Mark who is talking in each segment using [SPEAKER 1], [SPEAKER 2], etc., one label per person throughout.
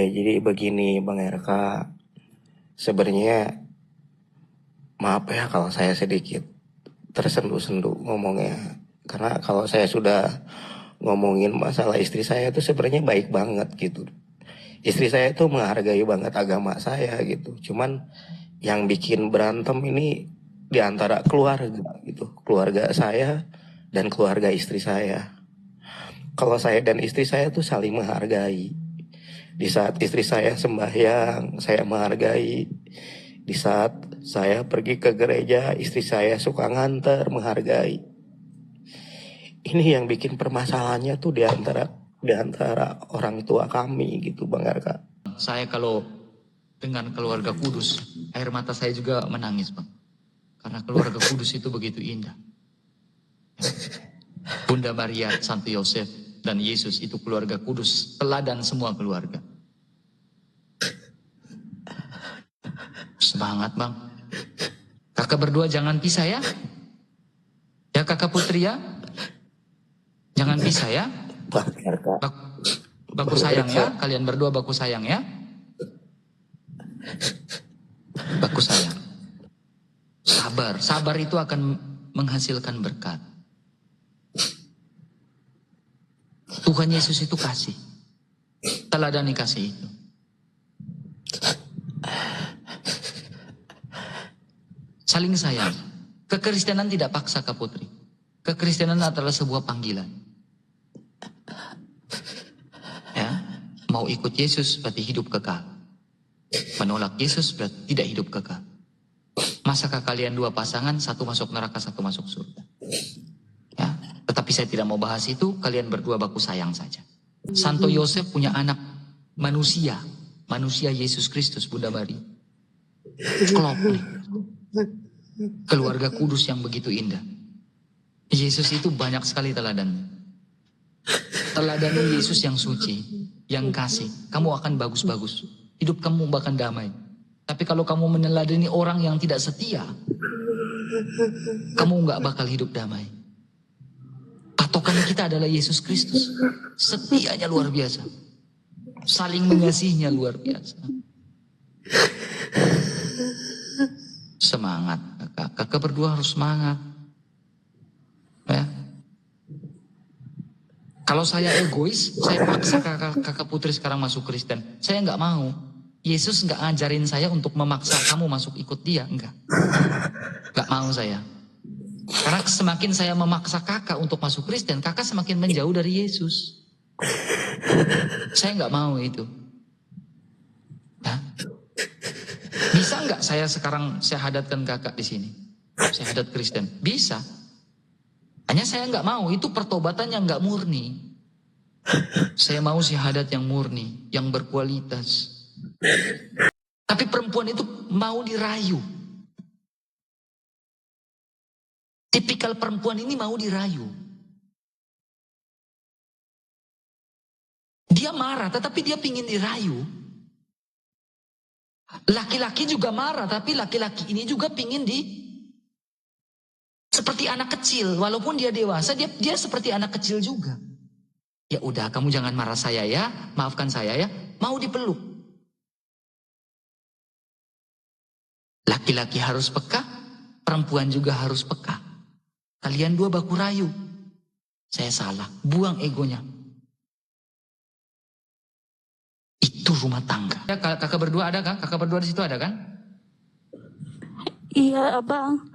[SPEAKER 1] Ya, jadi begini Bang RK, sebenarnya maaf ya kalau saya sedikit tersendu-sendu ngomongnya. Karena kalau saya sudah ngomongin masalah istri saya itu sebenarnya baik banget gitu. Istri saya itu menghargai banget agama saya gitu. Cuman yang bikin berantem ini di antara keluarga gitu. Keluarga saya dan keluarga istri saya. Kalau saya dan istri saya tuh saling menghargai. Di saat istri saya sembahyang, saya menghargai. Di saat saya pergi ke gereja, istri saya suka nganter, menghargai. Ini yang bikin permasalahannya tuh di antara orang tua kami gitu Bang Arka.
[SPEAKER 2] Saya kalau dengan keluarga kudus, air mata saya juga menangis, Bang. Karena keluarga kudus itu begitu indah. Bunda Maria, Santo Yosef, dan Yesus itu keluarga kudus, teladan semua keluarga. Semangat, Bang. Kakak berdua jangan pisah ya. Ya Kakak Putri ya. Jangan pisah ya.
[SPEAKER 1] Bang Arka.
[SPEAKER 2] Baku sayang ya. Kalian berdua baku sayang ya. Baku sayang. Sabar. Sabar itu akan menghasilkan berkat. Tuhan Yesus itu kasih. Teladani kasih itu. Saling sayang. Kekristenan tidak paksa, Kak Putri. Kekristenan adalah sebuah panggilan. Ya, mau ikut Yesus berarti hidup kekal. Menolak Yesus berarti tidak hidup kekal. Masakah kalian dua pasangan, satu masuk neraka, satu masuk surga? Ya, tetapi saya tidak mau bahas itu, kalian berdua baku sayang saja. Santo Yosef punya anak manusia Yesus Kristus, Bunda Maria. Klop nih. Keluarga kudus yang begitu indah. Yesus itu banyak sekali teladannya. Teladan Yesus yang suci, yang kasih. Kamu akan bagus-bagus. Hidup kamu bahkan damai. Tapi kalau kamu meneladani orang yang tidak setia, kamu nggak bakal hidup damai. Patokan kita adalah Yesus Kristus. Setianya luar biasa. Saling mengasihinya luar biasa. Semangat kakak. Kakak berdua harus semangat. Ya. Kalau saya egois, saya paksa kakak Putri sekarang masuk Kristen. Saya nggak mau. Yesus nggak ngajarin saya untuk memaksa kamu masuk ikut dia. Enggak. Nggak mau saya. Karena semakin saya memaksa kakak untuk masuk Kristen, kakak semakin menjauh dari Yesus. Saya nggak mau itu. Ya. Bisa nggak saya sekarang syahadatkan kakak di sini? Syahadat Kristen. Bisa. Hanya saya nggak mau. Itu pertobatan yang nggak murni. Saya mau syahadat yang murni, yang berkualitas. Tapi perempuan itu mau dirayu. Tipikal perempuan ini mau dirayu. Dia marah, tetapi dia pingin dirayu. Laki-laki juga marah, tapi laki-laki ini juga pingin seperti anak kecil. Walaupun dia dewasa, dia seperti anak kecil juga. Ya udah, kamu jangan marah saya ya, maafkan saya ya. Mau dipeluk. Laki-laki harus peka, perempuan juga harus peka. Kalian dua baku rayu. Saya salah, buang egonya. Itu rumah tangga. Ya, kakak berdua ada kan? Kakak berdua di situ ada kan?
[SPEAKER 3] Iya, Abang.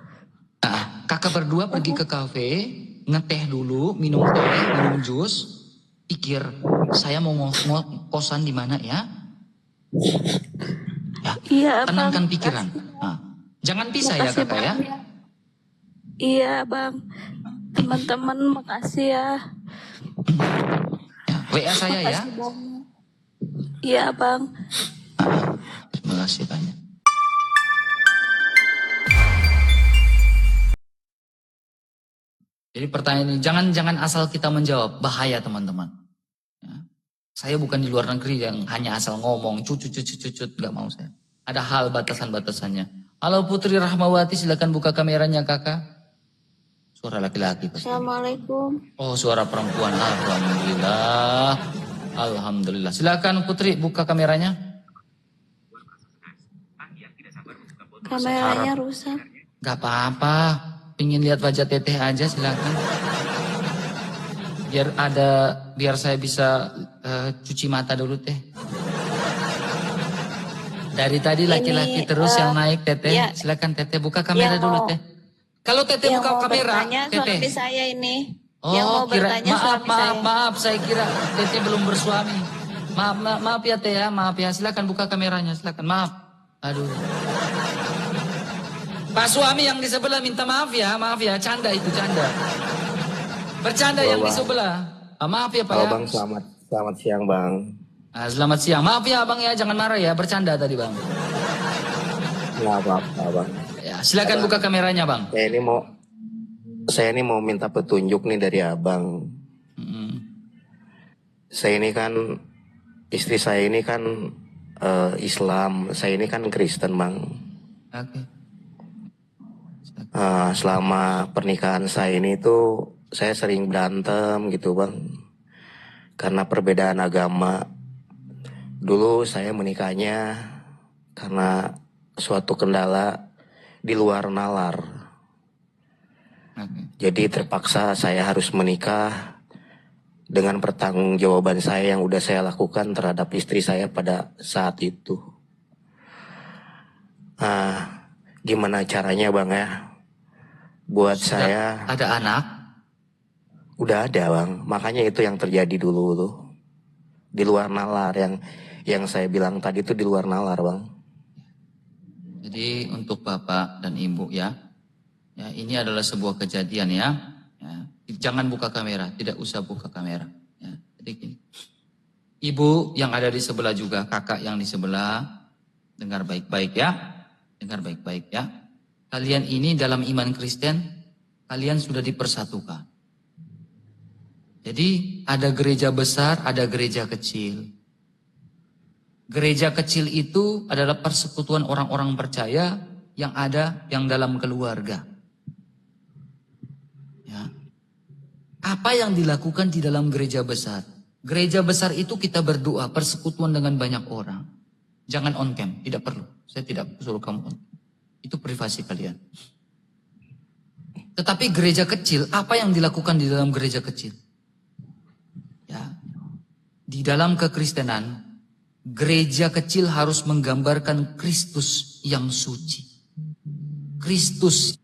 [SPEAKER 2] Nah, kakak berdua pergi ke kafe, ngeteh dulu, minum teh, minum jus, pikir saya mau kosan di mana ya? Ya,
[SPEAKER 3] Iya,
[SPEAKER 2] tenangkan
[SPEAKER 3] Abang.
[SPEAKER 2] pikiran. Nah, jangan pisah ya kakak ya.
[SPEAKER 3] Iya, Bang. Teman-teman, makasih ya.
[SPEAKER 2] Ya, WA saya ya.
[SPEAKER 3] Makasih banyak. Iya, Bang.
[SPEAKER 2] Terima kasih banyak. Jadi pertanyaan ini, jangan asal kita menjawab, bahaya teman-teman. Ya. Saya bukan di luar negeri yang hanya asal ngomong, cucut, gak mau saya. Ada hal batasan-batasannya. Halo Putri Rahmawati, silakan buka kameranya kakak. Suara laki-laki pasti.
[SPEAKER 3] Assalamualaikum.
[SPEAKER 2] Oh, suara perempuan, alhamdulillah. Alhamdulillah. Silakan Putri buka kameranya.
[SPEAKER 3] Kameranya rusak.
[SPEAKER 2] Gak apa-apa. Pingin lihat wajah Teteh aja silakan. Biar saya bisa cuci mata dulu Teh. Dari tadi laki-laki terus yang naik Teteh.
[SPEAKER 3] ya,
[SPEAKER 2] Silakan Teteh buka kamera
[SPEAKER 3] yang
[SPEAKER 2] dulu
[SPEAKER 3] mau-
[SPEAKER 2] Teh. Kalau Teteh
[SPEAKER 3] Yang
[SPEAKER 2] buka
[SPEAKER 3] mau
[SPEAKER 2] kamera,
[SPEAKER 3] bertanya
[SPEAKER 2] Teteh.
[SPEAKER 3] suami saya ini.
[SPEAKER 2] Oh,
[SPEAKER 3] Yang mau bertanya suami saya.
[SPEAKER 2] maaf, saya kira Teteh belum bersuami. Maaf ya Teh ya, maaf ya. Silakan buka kameranya, silakan. Maaf. Aduh. Pak suami yang di sebelah minta maaf ya, canda itu canda. Bercanda
[SPEAKER 1] Halo,
[SPEAKER 2] yang di
[SPEAKER 1] Bang.
[SPEAKER 2] sebelah. Maaf ya Pak
[SPEAKER 1] Halo
[SPEAKER 2] ya.
[SPEAKER 1] Bang, selamat siang Bang.
[SPEAKER 2] Selamat siang. Maaf ya Bang ya, jangan marah ya, bercanda tadi Bang.
[SPEAKER 1] Nggak apa-apa Bang.
[SPEAKER 2] Ya, silakan buka kameranya Bang.
[SPEAKER 1] Saya ini mau minta petunjuk nih dari Abang. Saya ini kan, istri saya ini kan Islam, saya ini kan Kristen Bang.
[SPEAKER 2] Oke.
[SPEAKER 1] Selama pernikahan saya ini tuh saya sering berantem gitu Bang. Karena perbedaan agama. Dulu saya menikahnya karena suatu kendala di luar nalar.
[SPEAKER 2] Oke.
[SPEAKER 1] Jadi terpaksa saya harus menikah dengan pertanggungjawaban saya yang udah saya lakukan terhadap istri saya pada saat itu. Gimana caranya Bang ya? Buat saya
[SPEAKER 2] Ada anak?
[SPEAKER 1] udah ada Bang, makanya itu yang terjadi dulu tuh. Di luar nalar yang saya bilang tadi itu di luar nalar Bang.
[SPEAKER 2] Jadi untuk Bapak dan Ibu ya, ini adalah sebuah kejadian ya. Jangan buka kamera, tidak usah buka kamera. Ya, jadi gini. Ibu yang ada di sebelah juga, kakak yang di sebelah, dengar baik-baik ya, dengar baik-baik ya. Kalian ini dalam iman Kristen, kalian sudah dipersatukan. Jadi ada gereja besar, ada gereja kecil. Gereja kecil itu adalah persekutuan orang-orang percaya yang dalam keluarga. Ya. Apa yang dilakukan di dalam gereja besar? Gereja besar itu kita berdoa, persekutuan dengan banyak orang. Jangan on cam, tidak perlu. Saya tidak suruh kamu on cam. Itu privasi kalian. Tetapi gereja kecil, apa yang dilakukan di dalam gereja kecil? Ya. Di dalam kekristenan, gereja kecil harus menggambarkan Kristus yang suci. Kristus.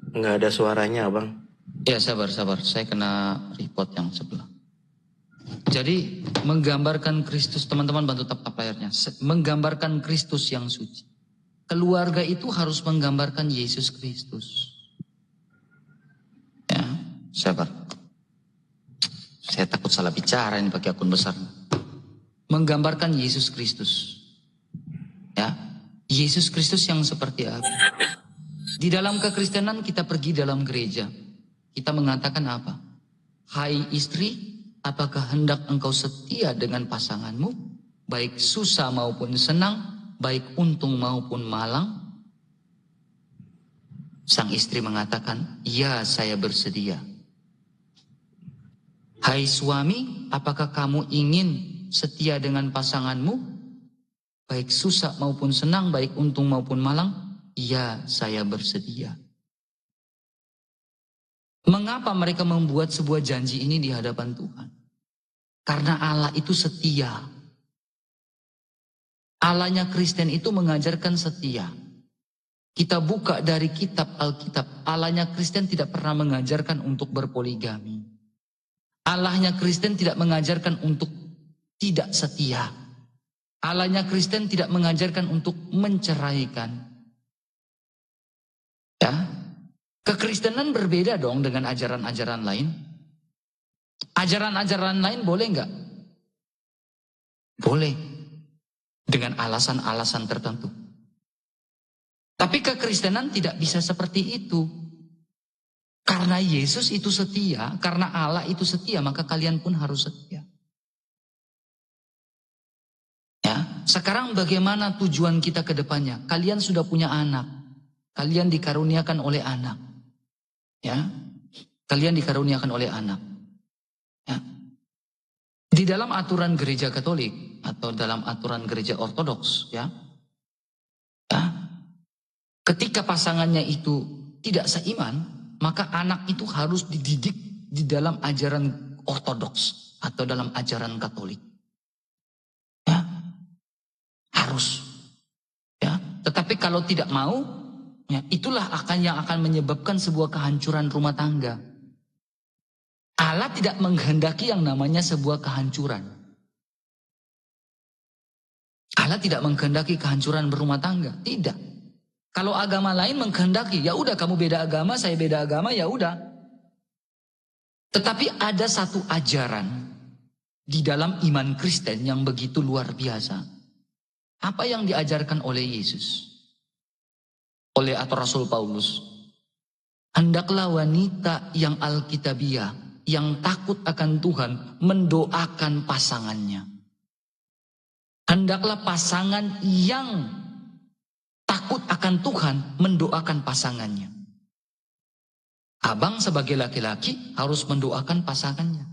[SPEAKER 1] Nggak ada suaranya Bang.
[SPEAKER 2] Ya sabar. Saya kena report yang sebelah. Jadi menggambarkan Kristus, teman-teman bantu tap layarnya. Menggambarkan Kristus yang suci. Keluarga itu harus menggambarkan Yesus Kristus. Ya, sabar. Saya takut salah bicara ini pakai akun besar. Menggambarkan Yesus Kristus. Ya, Yesus Kristus yang seperti apa? Di dalam kekristenan kita pergi dalam gereja. Kita mengatakan apa? Hai istri, apakah hendak engkau setia dengan pasanganmu? Baik susah maupun senang, baik untung maupun malang? Sang istri mengatakan, ya saya bersedia. Hai suami, apakah kamu ingin setia dengan pasanganmu? Baik susah maupun senang, baik untung maupun malang? Ya, saya bersedia. Mengapa mereka membuat sebuah janji ini di hadapan Tuhan? Karena Allah itu setia. Allahnya Kristen itu mengajarkan setia. Kita buka dari kitab Alkitab. Allahnya Kristen tidak pernah mengajarkan untuk berpoligami. Allahnya Kristen tidak mengajarkan untuk tidak setia. Allahnya Kristen tidak mengajarkan untuk menceraikan. Ya, kekristenan berbeda dong dengan ajaran-ajaran lain. Ajaran-ajaran lain boleh nggak? Boleh. Dengan alasan-alasan tertentu. Tapi kekristenan tidak bisa seperti itu. Karena Yesus itu setia, karena Allah itu setia, maka kalian pun harus setia. Ya, sekarang bagaimana tujuan kita ke depannya? Kalian sudah punya anak. Kalian dikaruniakan oleh anak. Ya. Kalian dikaruniakan oleh anak. Ya. Di dalam aturan gereja Katolik atau dalam aturan gereja Ortodoks, ya. Ya. Ketika pasangannya itu tidak seiman, maka anak itu harus dididik di dalam ajaran Ortodoks atau dalam ajaran Katolik. Ya. Harus. Ya. Tetapi kalau tidak mau, ya, itulah yang akan menyebabkan sebuah kehancuran rumah tangga. Allah tidak menghendaki yang namanya sebuah kehancuran. Allah tidak menghendaki kehancuran berumah tangga. Tidak. Kalau agama lain menghendaki, ya udah kamu beda agama, saya beda agama, ya udah. Tetapi ada satu ajaran di dalam iman Kristen yang begitu luar biasa. Apa yang diajarkan oleh Yesus? Oleh atau Rasul Paulus. Hendaklah wanita yang alkitabiah, yang takut akan Tuhan, mendoakan pasangannya. Hendaklah pasangan yang takut akan Tuhan mendoakan pasangannya. Abang sebagai laki-laki harus mendoakan pasangannya.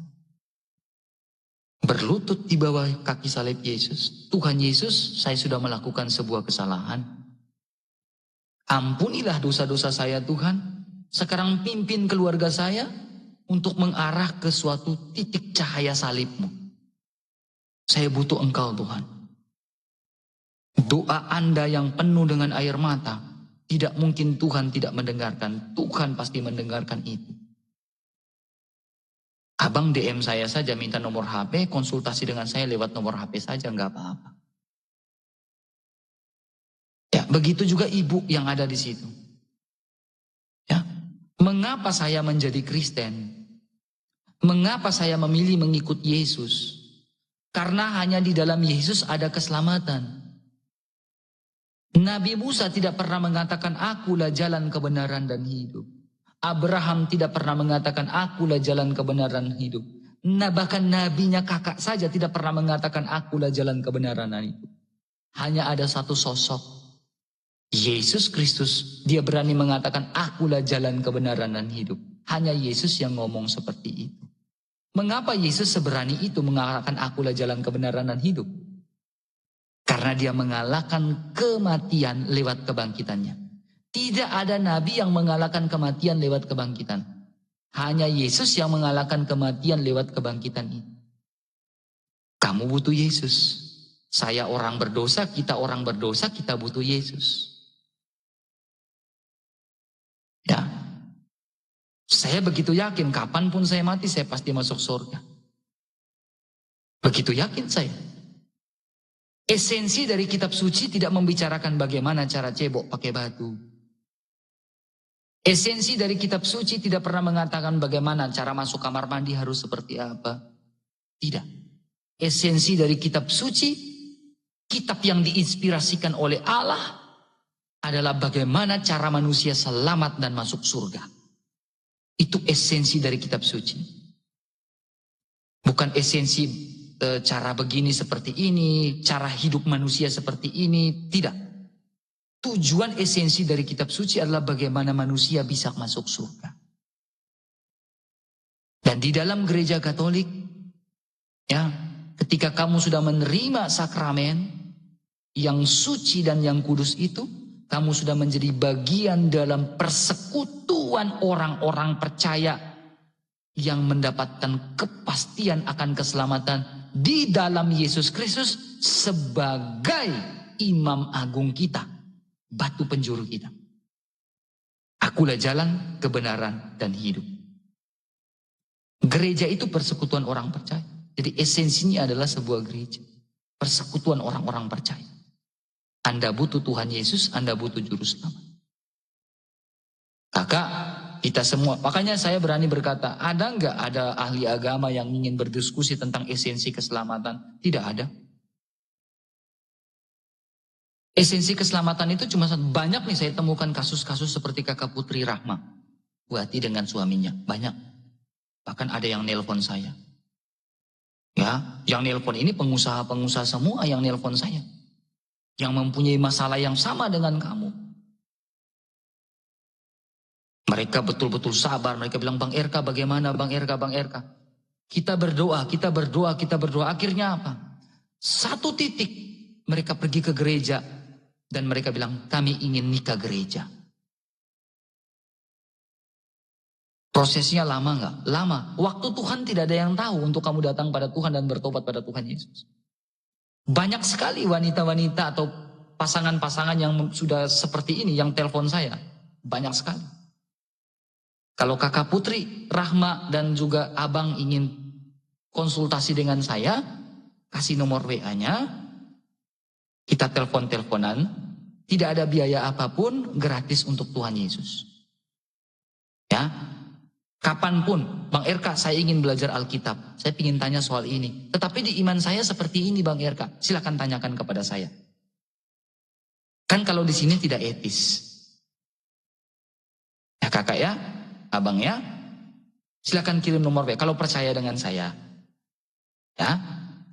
[SPEAKER 2] Berlutut di bawah kaki salib Yesus. Tuhan Yesus, saya sudah melakukan sebuah kesalahan. Ampunilah dosa-dosa saya Tuhan. Sekarang pimpin keluarga saya untuk mengarah ke suatu titik cahaya salib-Mu. Saya butuh Engkau Tuhan. Doa Anda yang penuh dengan air mata, tidak mungkin Tuhan tidak mendengarkan. Tuhan pasti mendengarkan itu. Abang DM saya saja, minta nomor HP, konsultasi dengan saya lewat nomor HP saja, nggak apa-apa. Ya, begitu juga ibu yang ada di situ. Ya, mengapa saya menjadi Kristen? Mengapa saya memilih mengikut Yesus? Karena hanya di dalam Yesus ada keselamatan. Nabi Musa tidak pernah mengatakan akulah jalan kebenaran dan hidup. Abraham tidak pernah mengatakan akulah jalan kebenaran hidup. Nah, bahkan nabinya kakak saja tidak pernah mengatakan akulah jalan kebenaran dan hidup. Hanya ada satu sosok, Yesus Kristus. Dia berani mengatakan akulah jalan kebenaran dan hidup. Hanya Yesus yang ngomong seperti itu. Mengapa Yesus seberani itu mengatakan akulah jalan kebenaran dan hidup? Karena dia mengalahkan kematian lewat kebangkitannya. Tidak ada nabi yang mengalahkan kematian lewat kebangkitan. Hanya Yesus yang mengalahkan kematian lewat kebangkitan itu. Kamu butuh Yesus. Saya orang berdosa, kita orang berdosa, kita butuh Yesus. Ya. Saya begitu yakin kapanpun saya mati saya pasti masuk surga. Begitu yakin saya. Esensi dari kitab suci tidak membicarakan bagaimana cara cebok pakai batu. Esensi dari kitab suci tidak pernah mengatakan bagaimana cara masuk kamar mandi harus seperti apa. Tidak. Esensi dari kitab suci, kitab yang diinspirasikan oleh Allah adalah bagaimana cara manusia selamat dan masuk surga. Itu esensi dari kitab suci. Bukan esensi cara begini seperti ini, cara hidup manusia seperti ini, tidak. Tujuan esensi dari kitab suci adalah bagaimana manusia bisa masuk surga. Dan di dalam gereja Katolik, ya, ketika kamu sudah menerima sakramen yang suci dan yang kudus itu, kamu sudah menjadi bagian dalam persekutuan orang-orang percaya yang mendapatkan kepastian akan keselamatan di dalam Yesus Kristus sebagai imam agung kita, batu penjuru kita. Akulah jalan, kebenaran, dan hidup. Gereja itu persekutuan orang percaya. Jadi esensinya adalah sebuah gereja. Persekutuan orang-orang percaya. Anda butuh Tuhan Yesus, Anda butuh juru selamat. Kakak, kita semua, makanya saya berani berkata, ada nggak ada ahli agama yang ingin berdiskusi tentang esensi keselamatan? Tidak ada. Esensi keselamatan itu cuma banyak nih saya temukan kasus-kasus seperti Kakak Putri Rahma. Bu Ati dengan suaminya, banyak. Bahkan ada yang nelpon saya. Ya, yang nelpon ini pengusaha-pengusaha semua yang nelpon saya. Yang mempunyai masalah yang sama dengan kamu. Mereka betul-betul sabar. Mereka bilang, Bang RK bagaimana? Bang RK, Bang RK. Kita berdoa, kita berdoa, kita berdoa. Akhirnya apa? Satu titik mereka pergi ke gereja. Dan mereka bilang, kami ingin nikah gereja. Prosesnya lama nggak? Lama. Waktu Tuhan tidak ada yang tahu untuk kamu datang pada Tuhan dan bertobat pada Tuhan Yesus. Banyak sekali wanita-wanita atau pasangan-pasangan yang sudah seperti ini yang telepon saya. Banyak sekali. Kalau kakak Putri, Rahma dan juga abang ingin konsultasi dengan saya, kasih nomor WA-nya, kita telepon-teleponan, tidak ada biaya apapun, gratis untuk Tuhan Yesus. Ya, kapanpun, Bang RK, saya ingin belajar Alkitab, saya ingin tanya soal ini. Tetapi di iman saya seperti ini, Bang RK, silakan tanyakan kepada saya. Kan kalau di sini tidak etis. Ya kakak ya, abang ya, silakan kirim nomor WA kalau percaya dengan saya. Ya,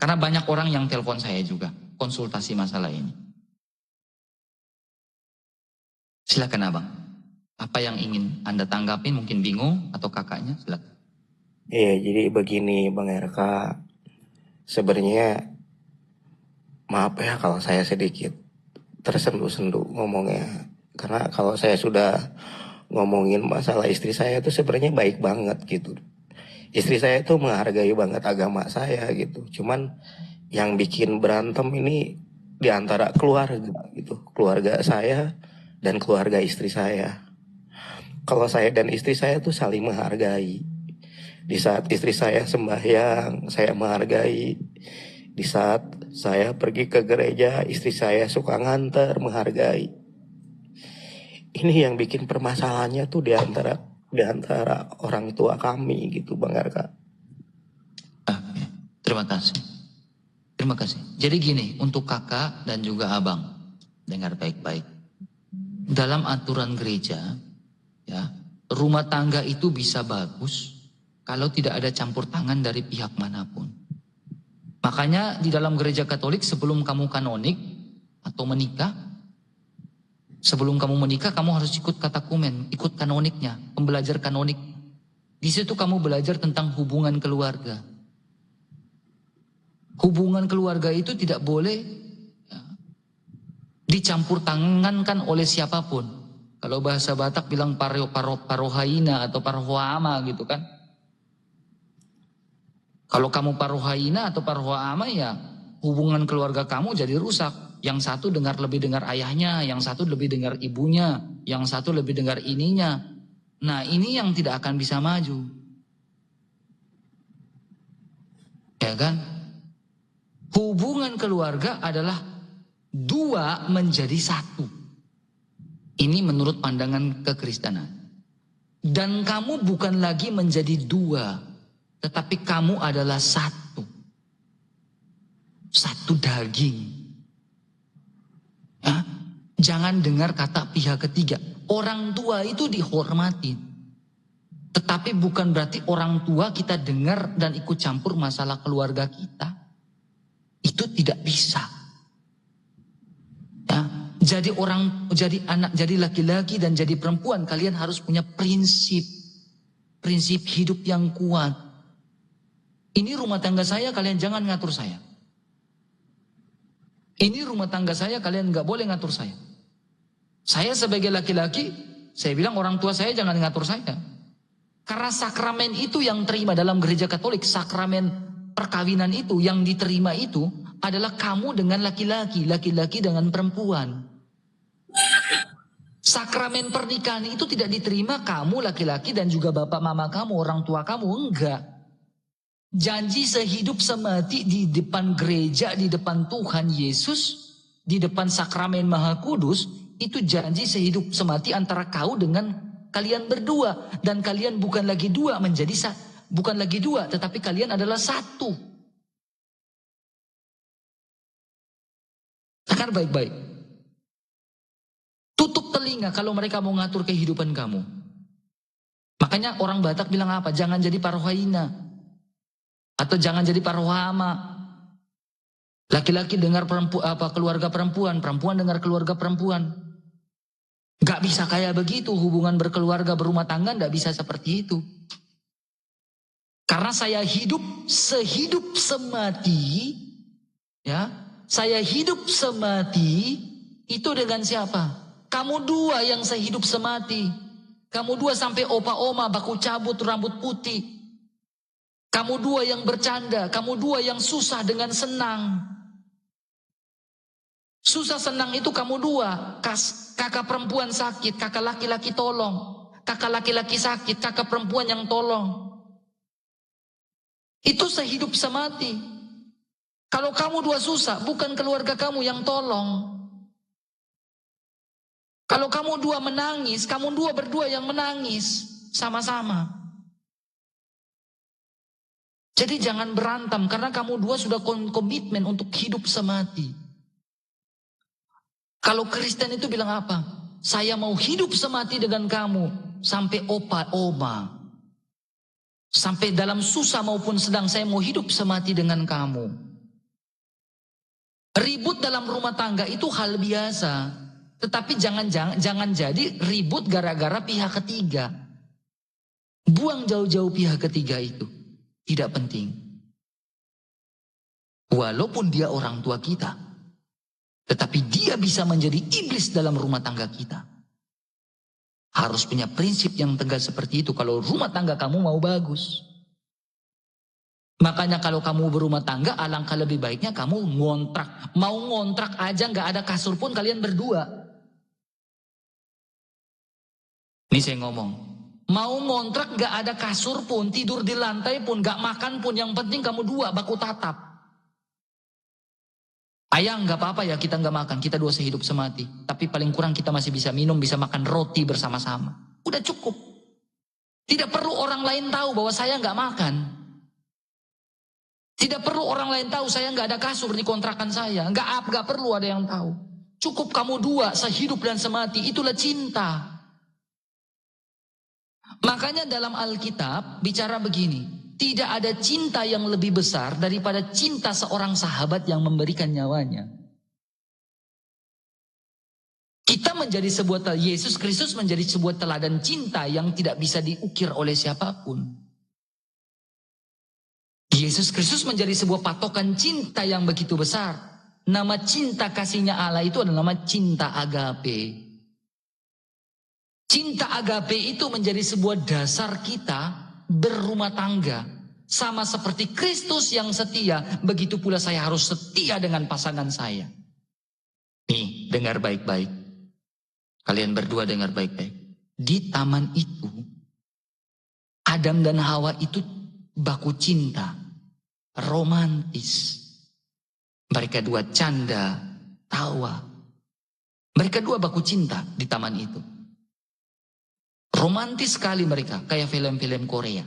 [SPEAKER 2] karena banyak orang yang telepon saya juga, konsultasi masalah ini. Silakan abang. Apa yang ingin Anda tanggapin, mungkin bingung atau kakaknya, silakan.
[SPEAKER 1] Iya, jadi begini Bang RK, sebenarnya maaf ya kalau saya sedikit tersenduh-senduh ngomongnya. Karena kalau saya sudah ngomongin masalah istri saya itu sebenarnya baik banget gitu. Istri saya itu menghargai banget agama saya gitu. Cuman yang bikin berantem ini di antara keluarga gitu. Keluarga saya dan keluarga istri saya. Kalau saya dan istri saya tuh saling menghargai. Di saat istri saya sembahyang, saya menghargai. Di saat saya pergi ke gereja, istri saya suka nganter, menghargai. Ini yang bikin permasalahannya tuh di antara orang tua kami gitu Bang Arka.
[SPEAKER 2] Oke, terima kasih. Terima kasih. Jadi gini, untuk kakak dan juga abang, dengar baik-baik. Dalam aturan gereja, ya, rumah tangga itu bisa bagus kalau tidak ada campur tangan dari pihak manapun. Makanya di dalam gereja Katolik sebelum kamu kanonik atau menikah, sebelum kamu menikah kamu harus ikut katakumen, ikut kanoniknya, pembelajar kanonik. Di situ kamu belajar tentang hubungan keluarga. Hubungan keluarga itu tidak boleh ya, dicampur tangankan oleh siapapun. Kalau bahasa Batak bilang parohaina atau parohoama gitu kan. Kalau kamu parohaina atau parohoama ya hubungan keluarga kamu jadi rusak. Yang satu lebih dengar ayahnya, yang satu lebih dengar ibunya, yang satu lebih dengar ininya. Nah ini yang tidak akan bisa maju. Ya kan? Hubungan keluarga adalah dua menjadi satu. Ini menurut pandangan kekristenan. Dan kamu bukan lagi menjadi dua, tetapi kamu adalah satu. Satu daging. Ya? Jangan dengar kata pihak ketiga. Orang tua itu dihormati. Tetapi bukan berarti orang tua kita dengar dan ikut campur masalah keluarga kita. Itu tidak bisa. Ya, jadi anak, jadi laki-laki dan jadi perempuan, kalian harus punya prinsip hidup yang kuat. Ini rumah tangga saya, kalian jangan ngatur saya. Ini rumah tangga saya, kalian nggak boleh ngatur saya. Saya sebagai laki-laki, saya bilang orang tua saya jangan ngatur saya. Karena sakramen itu yang terima dalam gereja Katolik, sakramen perkawinan itu yang diterima itu adalah kamu dengan laki-laki, laki-laki dengan perempuan. Sakramen pernikahan itu tidak diterima kamu laki-laki dan juga bapak mama kamu, orang tua kamu, enggak. Janji sehidup semati di depan gereja, di depan Tuhan Yesus, di depan sakramen Maha Kudus, itu janji sehidup semati antara kau dengan kalian berdua. Dan kalian bukan lagi dua menjadi satu. Bukan lagi dua, tetapi kalian adalah satu. Dengar baik-baik. Tutup telinga kalau mereka mau ngatur kehidupan kamu. Makanya orang Batak bilang apa? Jangan jadi parohaina. Atau jangan jadi parohama. Laki-laki dengar keluarga perempuan, perempuan dengar keluarga perempuan. Gak bisa kayak begitu, hubungan berkeluarga, berumah tangga gak bisa seperti itu. Karena saya hidup sehidup semati, ya, saya hidup semati itu dengan siapa? Kamu dua yang sehidup semati. Kamu dua sampai opa oma baku cabut rambut putih. Kamu dua yang bercanda, kamu dua yang susah dengan senang. Susah senang itu kamu dua. Kakak perempuan sakit, kakak laki-laki tolong. Kakak laki-laki sakit, kakak perempuan yang tolong. Itu sehidup semati. Kalau kamu dua susah, bukan keluarga kamu yang tolong. Kalau kamu dua menangis, kamu dua berdua yang menangis. Sama-sama. Jadi jangan berantem, karena kamu dua sudah komitmen untuk hidup semati. Kalau Kristen itu bilang apa? Saya mau hidup semati dengan kamu. Sampai opa, oma. Sampai dalam susah maupun sedang saya mau hidup semati dengan kamu. Ribut dalam rumah tangga itu hal biasa. Tetapi jangan jadi ribut gara-gara pihak ketiga. Buang jauh-jauh pihak ketiga itu. Tidak penting. Walaupun dia orang tua kita. Tetapi dia bisa menjadi iblis dalam rumah tangga kita. Harus punya prinsip yang tegas seperti itu kalau rumah tangga kamu mau bagus. Makanya kalau kamu berumah tangga, alangkah lebih baiknya kamu ngontrak. Mau ngontrak aja gak ada kasur pun kalian berdua. Ini saya ngomong. Mau ngontrak gak ada kasur pun, tidur di lantai pun, gak makan pun, yang penting kamu dua baku tatap. Ayah gak apa-apa ya kita gak makan, kita dua sehidup semati. Tapi paling kurang kita masih bisa minum, bisa makan roti bersama-sama. Udah cukup. Tidak perlu orang lain tahu bahwa saya gak makan. Tidak perlu orang lain tahu saya gak ada kasur di kontrakan saya. Gak perlu ada yang tahu. Cukup kamu dua sehidup dan semati, itulah cinta. Makanya dalam Alkitab bicara begini. Tidak ada cinta yang lebih besar daripada cinta seorang sahabat yang memberikan nyawanya. Kita menjadi Yesus Kristus menjadi sebuah teladan cinta yang tidak bisa diukir oleh siapapun. Yesus Kristus menjadi sebuah patokan cinta yang begitu besar. Nama cinta kasihnya Allah itu adalah nama cinta agape. Cinta agape itu menjadi sebuah dasar kita berumah tangga. Sama seperti Kristus yang setia, begitu pula saya harus setia dengan pasangan saya. Nih, dengar baik-baik. Kalian berdua dengar baik-baik. Di taman itu, Adam dan Hawa itu baku cinta, romantis. Mereka dua canda, tawa. Mereka dua baku cinta di taman itu. Romantis sekali mereka, kayak film-film Korea.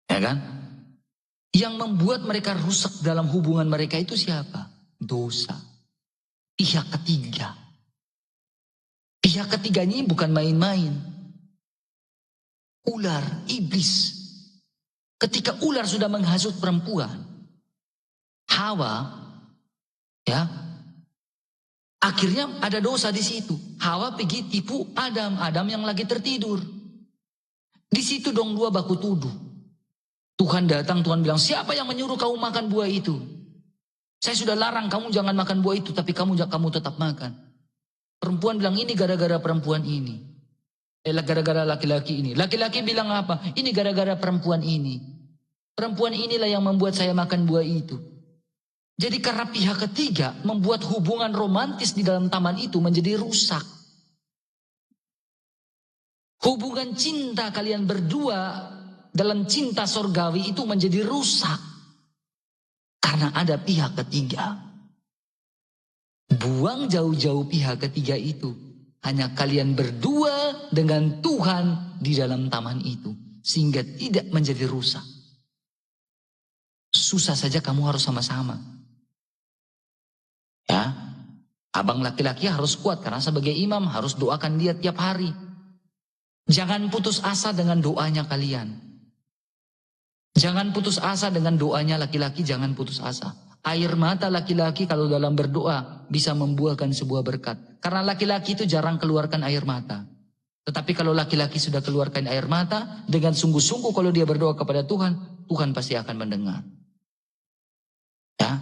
[SPEAKER 2] Ya kan? Yang membuat mereka rusak dalam hubungan mereka itu siapa? Dosa. Pihak ketiga. Pihak ketiga ini bukan main-main. Ular, iblis. Ketika ular sudah menghasut perempuan, Hawa, ya, akhirnya ada dosa di situ. Hawa pergi tipu Adam yang lagi tertidur. Di situ dong dua baku tuduh. Tuhan datang, Tuhan bilang, siapa yang menyuruh kamu makan buah itu? Saya sudah larang kamu jangan makan buah itu, tapi kamu tetap makan. Perempuan bilang, ini gara-gara perempuan ini. Gara-gara laki-laki ini. Laki-laki bilang apa? Ini gara-gara perempuan ini. Perempuan inilah yang membuat saya makan buah itu. Jadi karena pihak ketiga membuat hubungan romantis di dalam taman itu menjadi rusak. Hubungan cinta kalian berdua dalam cinta sorgawi itu menjadi rusak. Karena ada pihak ketiga. Buang jauh-jauh pihak ketiga itu. Hanya kalian berdua dengan Tuhan di dalam taman itu. Sehingga tidak menjadi rusak. Susah saja kamu harus sama-sama. Ya, abang laki-laki harus kuat karena sebagai imam harus doakan dia tiap hari. Jangan putus asa dengan doanya kalian. Jangan putus asa dengan doanya laki-laki, jangan putus asa. Air mata laki-laki kalau dalam berdoa bisa membuahkan sebuah berkat. Karena laki-laki itu jarang keluarkan air mata. Tetapi kalau laki-laki sudah keluarkan air mata, dengan sungguh-sungguh kalau dia berdoa kepada Tuhan, Tuhan pasti akan mendengar. Ya,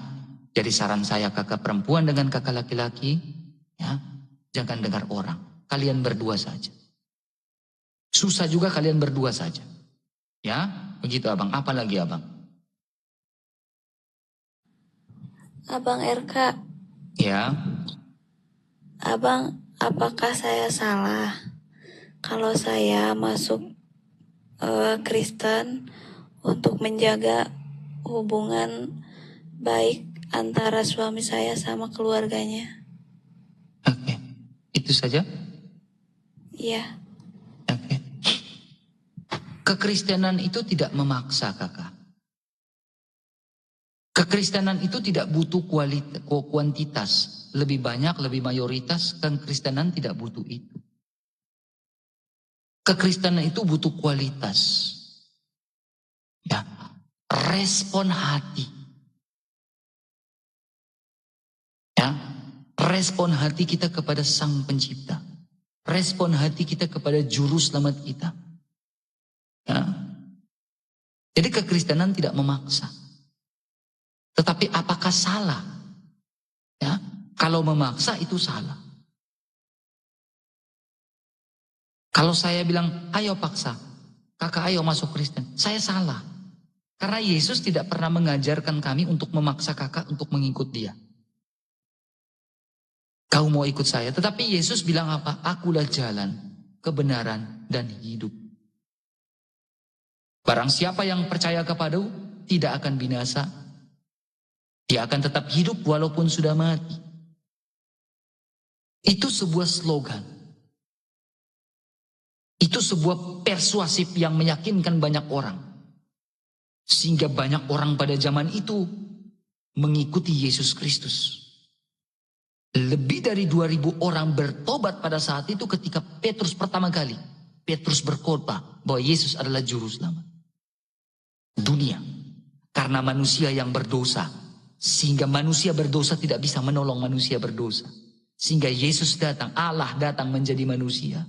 [SPEAKER 2] jadi saran saya kakak perempuan dengan kakak laki-laki, ya, jangan dengar orang. Kalian berdua saja. Susah juga kalian berdua saja. Ya, begitu abang. Apa lagi abang?
[SPEAKER 3] Abang RK,
[SPEAKER 2] Ya,
[SPEAKER 3] abang, apakah saya salah kalau saya masuk Kristen untuk menjaga hubungan baik antara suami saya sama keluarganya?
[SPEAKER 2] oke. Itu saja?
[SPEAKER 3] Iya,
[SPEAKER 2] Oke. Kekristenan itu tidak memaksa kakak. Kekristenan itu tidak butuh kuantitas. Lebih banyak, lebih mayoritas. Kekristenan tidak butuh itu. Kekristenan itu butuh kualitas. Ya, respon hati. Ya, respon hati kita kepada Sang Pencipta. Respon hati kita kepada Juru Selamat kita. Ya. Jadi kekristenan tidak memaksa. Tetapi apakah salah? Ya, kalau memaksa itu salah. Kalau saya bilang, ayo paksa, kakak ayo masuk Kristen, saya salah. Karena Yesus tidak pernah mengajarkan kami untuk memaksa kakak untuk mengikut dia. Kau mau ikut saya, tetapi Yesus bilang apa? Akulah jalan, kebenaran, dan hidup. Barang siapa yang percaya kepadaku, tidak akan binasa. Dia akan tetap hidup walaupun sudah mati. Itu sebuah slogan. Itu sebuah persuasif yang meyakinkan banyak orang. Sehingga banyak orang pada zaman itu mengikuti Yesus Kristus. Lebih dari 2000 orang bertobat pada saat itu ketika Petrus pertama kali. Petrus berkhotbah bahwa Yesus adalah juru selamat dunia. Karena manusia yang berdosa. Sehingga manusia berdosa tidak bisa menolong manusia berdosa. Sehingga Yesus datang, Allah datang menjadi manusia.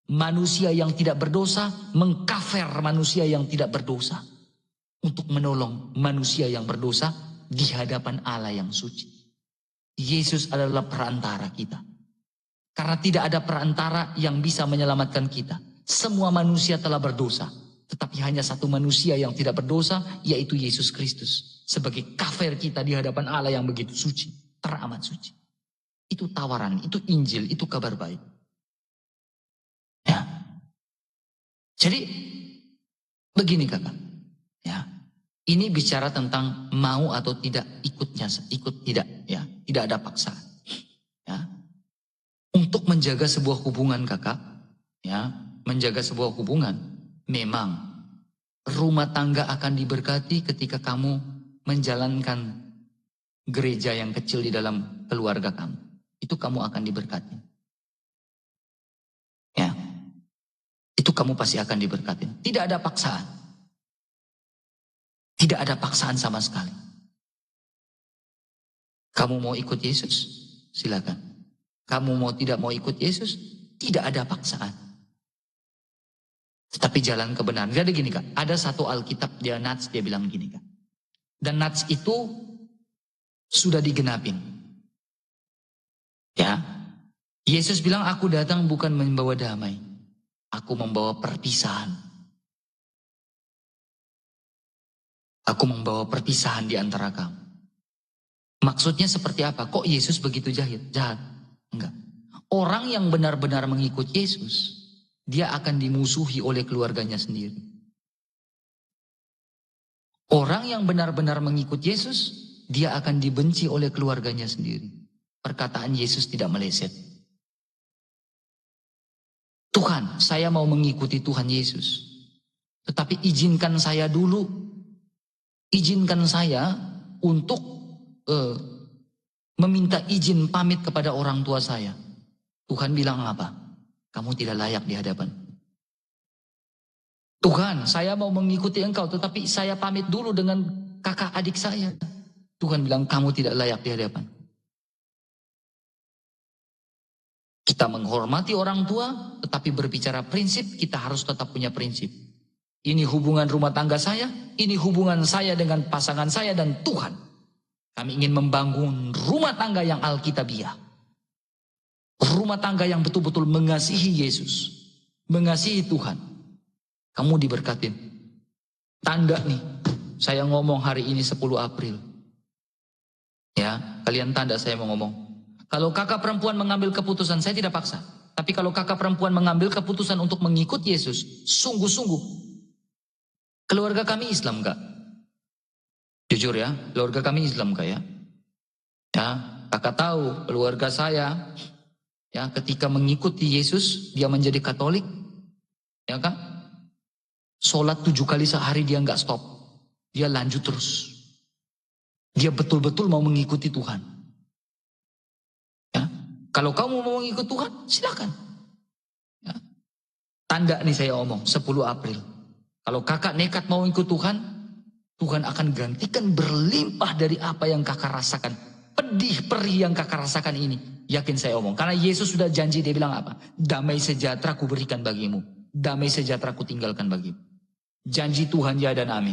[SPEAKER 2] Manusia yang tidak berdosa mengkafir manusia yang tidak berdosa. Untuk menolong manusia yang berdosa di hadapan Allah yang suci. Yesus adalah perantara kita. Karena tidak ada perantara yang bisa menyelamatkan kita. Semua manusia telah berdosa. Tetapi hanya satu manusia yang tidak berdosa, yaitu Yesus Kristus. Sebagai kafir kita di hadapan Allah yang begitu suci. Teramat suci. Itu tawaran, itu Injil, itu kabar baik. Ya. Jadi, begini kakak. Ya. Ini bicara tentang mau atau tidak ikut tidak. Ya. Tidak ada paksaan. Ya. Untuk menjaga sebuah hubungan kakak. Ya. Menjaga sebuah hubungan. Memang rumah tangga akan diberkati ketika kamu menjalankan gereja yang kecil di dalam keluarga kamu. Itu kamu akan diberkati. Ya. Itu kamu pasti akan diberkati. Tidak ada paksaan. Tidak ada paksaan sama sekali. Kamu mau ikut Yesus? Silakan. Kamu mau tidak mau ikut Yesus? Tidak ada paksaan. Tetapi jalan kebenaran. Jadi gini kak, ada satu Alkitab dia Nats, dia bilang gini kak. Dan Nats itu sudah digenapin. Ya. Yesus bilang aku datang bukan membawa damai. Aku membawa perpisahan. Aku membawa perpisahan di antara kamu. Maksudnya seperti apa? Kok Yesus begitu jahat? Enggak. Orang yang benar-benar mengikut Yesus, dia akan dimusuhi oleh keluarganya sendiri. Orang yang benar-benar mengikut Yesus, dia akan dibenci oleh keluarganya sendiri. Perkataan Yesus tidak meleset. Tuhan, saya mau mengikuti Tuhan Yesus. Tetapi izinkan saya dulu. Izinkan saya untuk meminta izin pamit kepada orang tua saya. Tuhan bilang apa? Kamu tidak layak di hadapan. Tuhan, saya mau mengikuti engkau, tetapi saya pamit dulu dengan kakak adik saya. Tuhan bilang, kamu tidak layak di hadapan. Kita menghormati orang tua, tetapi berbicara prinsip, kita harus tetap punya prinsip. Ini hubungan rumah tangga saya, ini hubungan saya dengan pasangan saya dan Tuhan. Kami ingin membangun rumah tangga yang alkitabiah. Rumah tangga yang betul-betul mengasihi Yesus. Mengasihi Tuhan. Kamu diberkatin. Tanda nih, saya ngomong hari ini 10 April. Ya, kalian tanda saya mau ngomong. Kalau kakak perempuan mengambil keputusan, saya tidak paksa. Tapi kalau kakak perempuan mengambil keputusan untuk mengikut Yesus, sungguh-sungguh. Keluarga kami Islam gak? Jujur ya, keluarga kami Islam gak ya? Ya, kakak tahu keluarga saya, ya ketika mengikuti Yesus, dia menjadi Katolik. Ya kan? Sholat 7 kali sehari dia nggak stop. Dia lanjut terus. Dia betul-betul mau mengikuti Tuhan. Ya. Kalau kamu mau mengikuti Tuhan, silakan. Ya. Tanda nih saya omong, 10 April. Kalau kakak nekat mau ikut Tuhan, Tuhan akan gantikan berlimpah dari apa yang kakak rasakan. Pedih, perih yang kakak rasakan ini. Yakin saya omong. Karena Yesus sudah janji, dia bilang apa? Damai sejahtera ku berikan bagimu. Damai sejahtera ku tinggalkan bagimu. Janji Tuhan ya dan amin.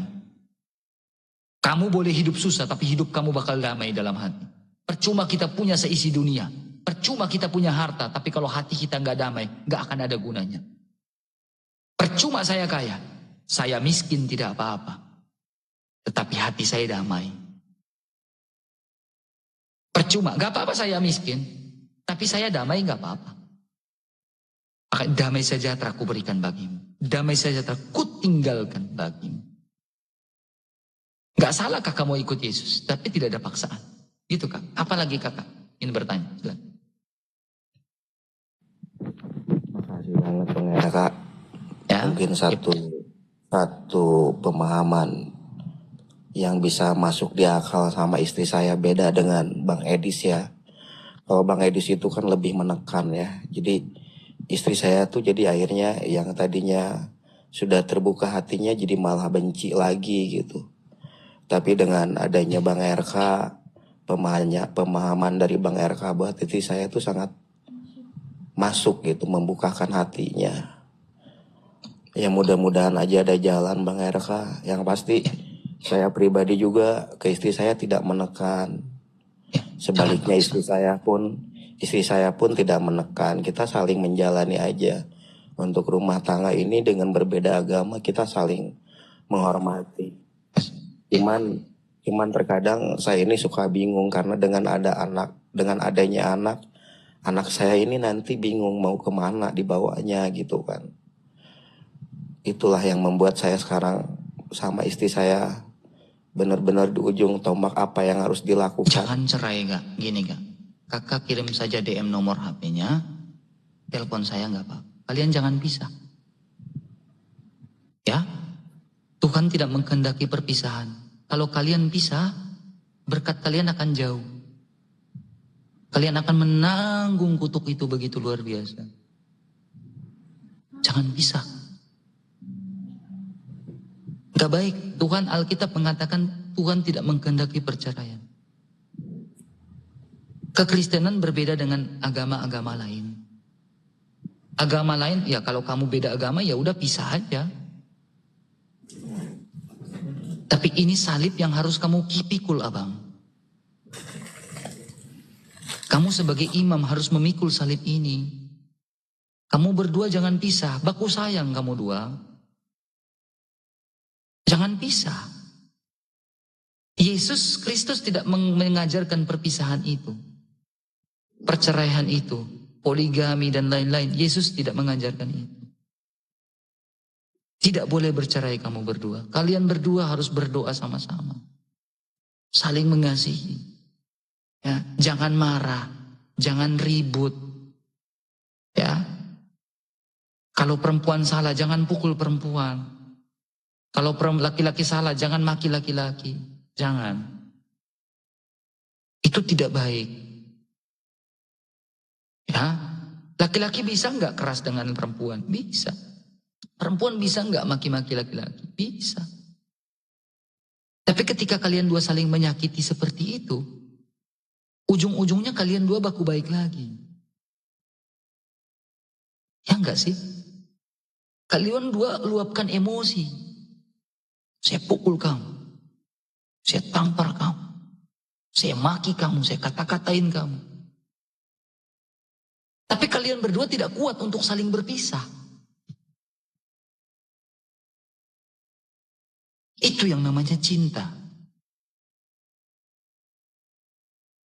[SPEAKER 2] Kamu boleh hidup susah, tapi hidup kamu bakal damai dalam hati. Percuma kita punya seisi dunia. Percuma kita punya harta, tapi kalau hati kita nggak damai, nggak akan ada gunanya. Percuma saya kaya, saya miskin tidak apa-apa. Tetapi hati saya damai. Percuma, nggak apa-apa saya miskin, tapi saya damai nggak apa-apa. Maka damai sejahtera ku berikan bagimu. Damai sejahtera ku tinggalkan bagimu. Gak salah kakak mau ikut Yesus, tapi tidak ada paksaan. Gitu kak. Apalagi kakak ingin bertanya. Silakan.
[SPEAKER 1] Makasih banget Bang ya kak.
[SPEAKER 2] Ya.
[SPEAKER 1] Mungkin satu pemahaman yang bisa masuk di akal sama istri saya beda dengan Bang Edis ya. Kalau Bang Edis itu kan lebih menekan ya. Jadi istri saya tuh jadi akhirnya yang tadinya sudah terbuka hatinya jadi malah benci lagi gitu. Tapi dengan adanya Bang RK, pemahaman dari Bang RK buat istri saya tuh sangat masuk gitu, membukakan hatinya. Ya mudah-mudahan aja ada jalan Bang RK. Yang pasti saya pribadi juga ke istri saya tidak menekan. Sebaliknya istri saya pun tidak menekan. Kita saling menjalani aja. Untuk rumah tangga ini dengan berbeda agama kita saling menghormati. Cuman terkadang saya ini suka bingung karena dengan adanya anak saya ini nanti bingung mau kemana dibawanya gitu kan. Itulah yang membuat saya sekarang sama istri saya benar-benar di ujung tombak apa yang harus dilakukan.
[SPEAKER 2] Jangan cerai gak? Gini gak? Kakak kirim saja DM nomor HP-nya, telepon saya gak apa. Kalian jangan pisah. Ya? Tuhan tidak menghendaki perpisahan. Kalau kalian pisah, berkat kalian akan jauh. Kalian akan menanggung kutuk itu begitu luar biasa. Jangan pisah. Gak baik. Tuhan Alkitab mengatakan Tuhan tidak menghendaki perceraian. Kekristenan berbeda dengan agama-agama lain. Agama lain, ya kalau kamu beda agama ya udah pisah aja. Tapi ini salib yang harus kamu pikul abang. Kamu sebagai imam harus memikul salib ini. Kamu berdua jangan pisah, baku sayang kamu dua. Jangan pisah. Yesus Kristus tidak mengajarkan perpisahan itu. Perceraian itu, poligami dan lain-lain. Yesus tidak mengajarkan itu. Tidak boleh bercerai kamu berdua. Kalian berdua harus berdoa sama-sama. Saling mengasihi. Ya, jangan marah, jangan ribut. Ya. Kalau perempuan salah, jangan pukul perempuan. Kalau laki-laki salah, jangan maki laki-laki. Jangan. Itu tidak baik. Ya. Laki-laki bisa nggak keras dengan perempuan? Bisa. Perempuan bisa nggak maki-maki laki-laki? Bisa. Tapi ketika kalian dua saling menyakiti seperti itu, ujung-ujungnya kalian dua baku baik lagi. Ya enggak sih? Kalian dua luapkan emosi. Saya pukul kamu. Saya tampar kamu. Saya maki kamu, saya kata-katain kamu. Tapi kalian berdua tidak kuat untuk saling berpisah. Itu yang namanya cinta.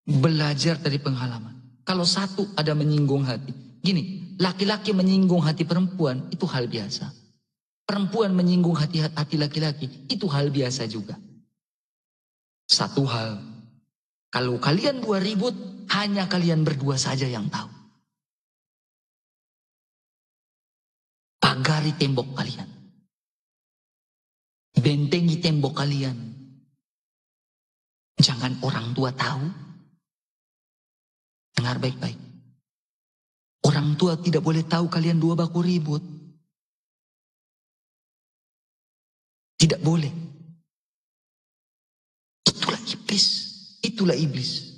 [SPEAKER 2] Belajar dari pengalaman. Kalau satu ada menyinggung hati. Gini, laki-laki menyinggung hati perempuan itu hal biasa. Perempuan menyinggung hati laki-laki itu hal biasa juga. Satu hal, kalau kalian dua ribut, hanya kalian berdua saja yang tahu. Pagari tembok kalian. Bentengi tembok kalian. Jangan orang tua tahu. Dengar baik-baik. Orang tua tidak boleh tahu kalian dua baku ribut. Tidak boleh. Itulah iblis. Itulah iblis.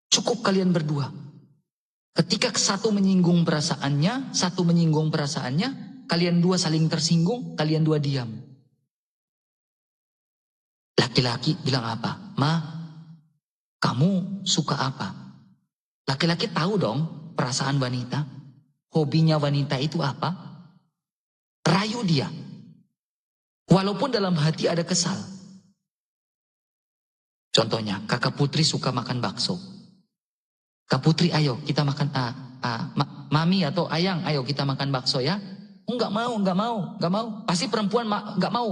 [SPEAKER 2] Cukup kalian berdua. Ketika satu menyinggung perasaannya, kalian dua saling tersinggung, kalian dua diam. Laki-laki bilang apa? Ma, kamu suka apa? Laki-laki tahu dong perasaan wanita. Hobinya wanita itu apa? Rayu dia. Walaupun dalam hati ada kesal. Contohnya, kakak Putri suka makan bakso. Kak Putri, ayo kita makan, mami atau ayang, ayo kita makan bakso ya. Enggak mau. Pasti perempuan enggak mau.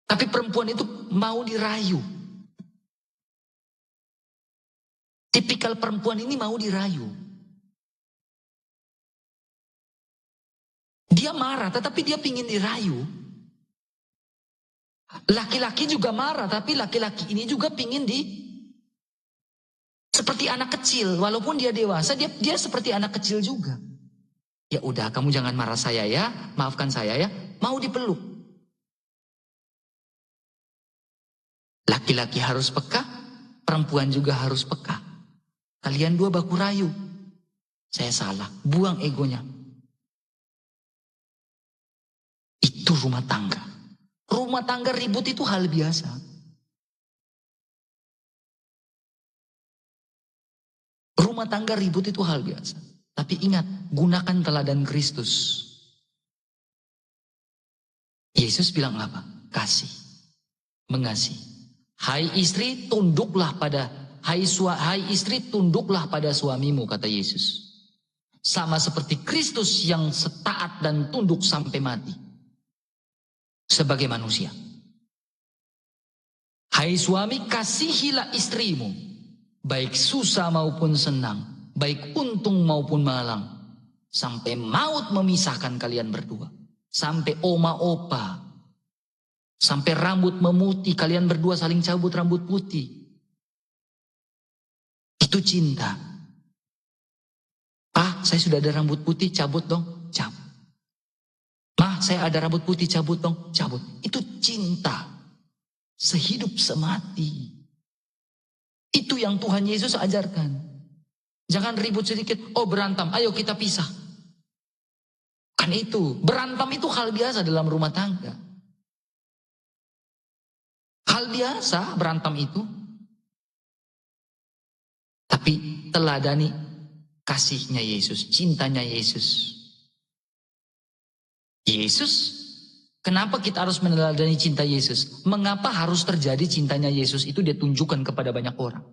[SPEAKER 2] Tapi perempuan itu mau dirayu. Tipikal perempuan ini mau dirayu. Dia marah, tetapi dia pingin dirayu. Laki-laki juga marah, tapi laki-laki ini juga pingin seperti anak kecil. Walaupun dia dewasa, dia seperti anak kecil juga. Ya udah, kamu jangan marah saya ya, maafkan saya ya. Mau dipeluk. Laki-laki harus peka, perempuan juga harus peka. Kalian dua baku rayu. Saya salah, buang egonya. Itu rumah tangga. Rumah tangga ribut itu hal biasa. Rumah tangga ribut itu hal biasa. Tapi ingat, gunakan teladan Kristus. Yesus bilang apa? Kasih. Mengasihi. Hai istri, tunduklah pada Hai istri, tunduklah pada suamimu, kata Yesus. Sama seperti Kristus yang setaat dan tunduk sampai mati. Sebagai manusia. Hai suami, kasihilah istrimu. Baik susah maupun senang. Baik untung maupun malang. Sampai maut memisahkan kalian berdua. Sampai oma opa. Sampai rambut memutih. Kalian berdua saling cabut rambut putih. Itu cinta. Ah, saya sudah ada rambut putih, cabut dong, cabut. Ma, saya ada rambut putih, cabut dong, cabut. Itu cinta. Sehidup semati. Itu yang Tuhan Yesus ajarkan. Jangan ribut sedikit, oh berantem, ayo kita pisah. Kan itu, berantem itu hal biasa dalam rumah tangga. Hal biasa berantem itu. Tapi teladani kasihnya Yesus, cintanya Yesus. Yesus, kenapa kita harus meneladani cinta Yesus? Mengapa harus terjadi cintanya Yesus itu dia tunjukkan kepada banyak orang?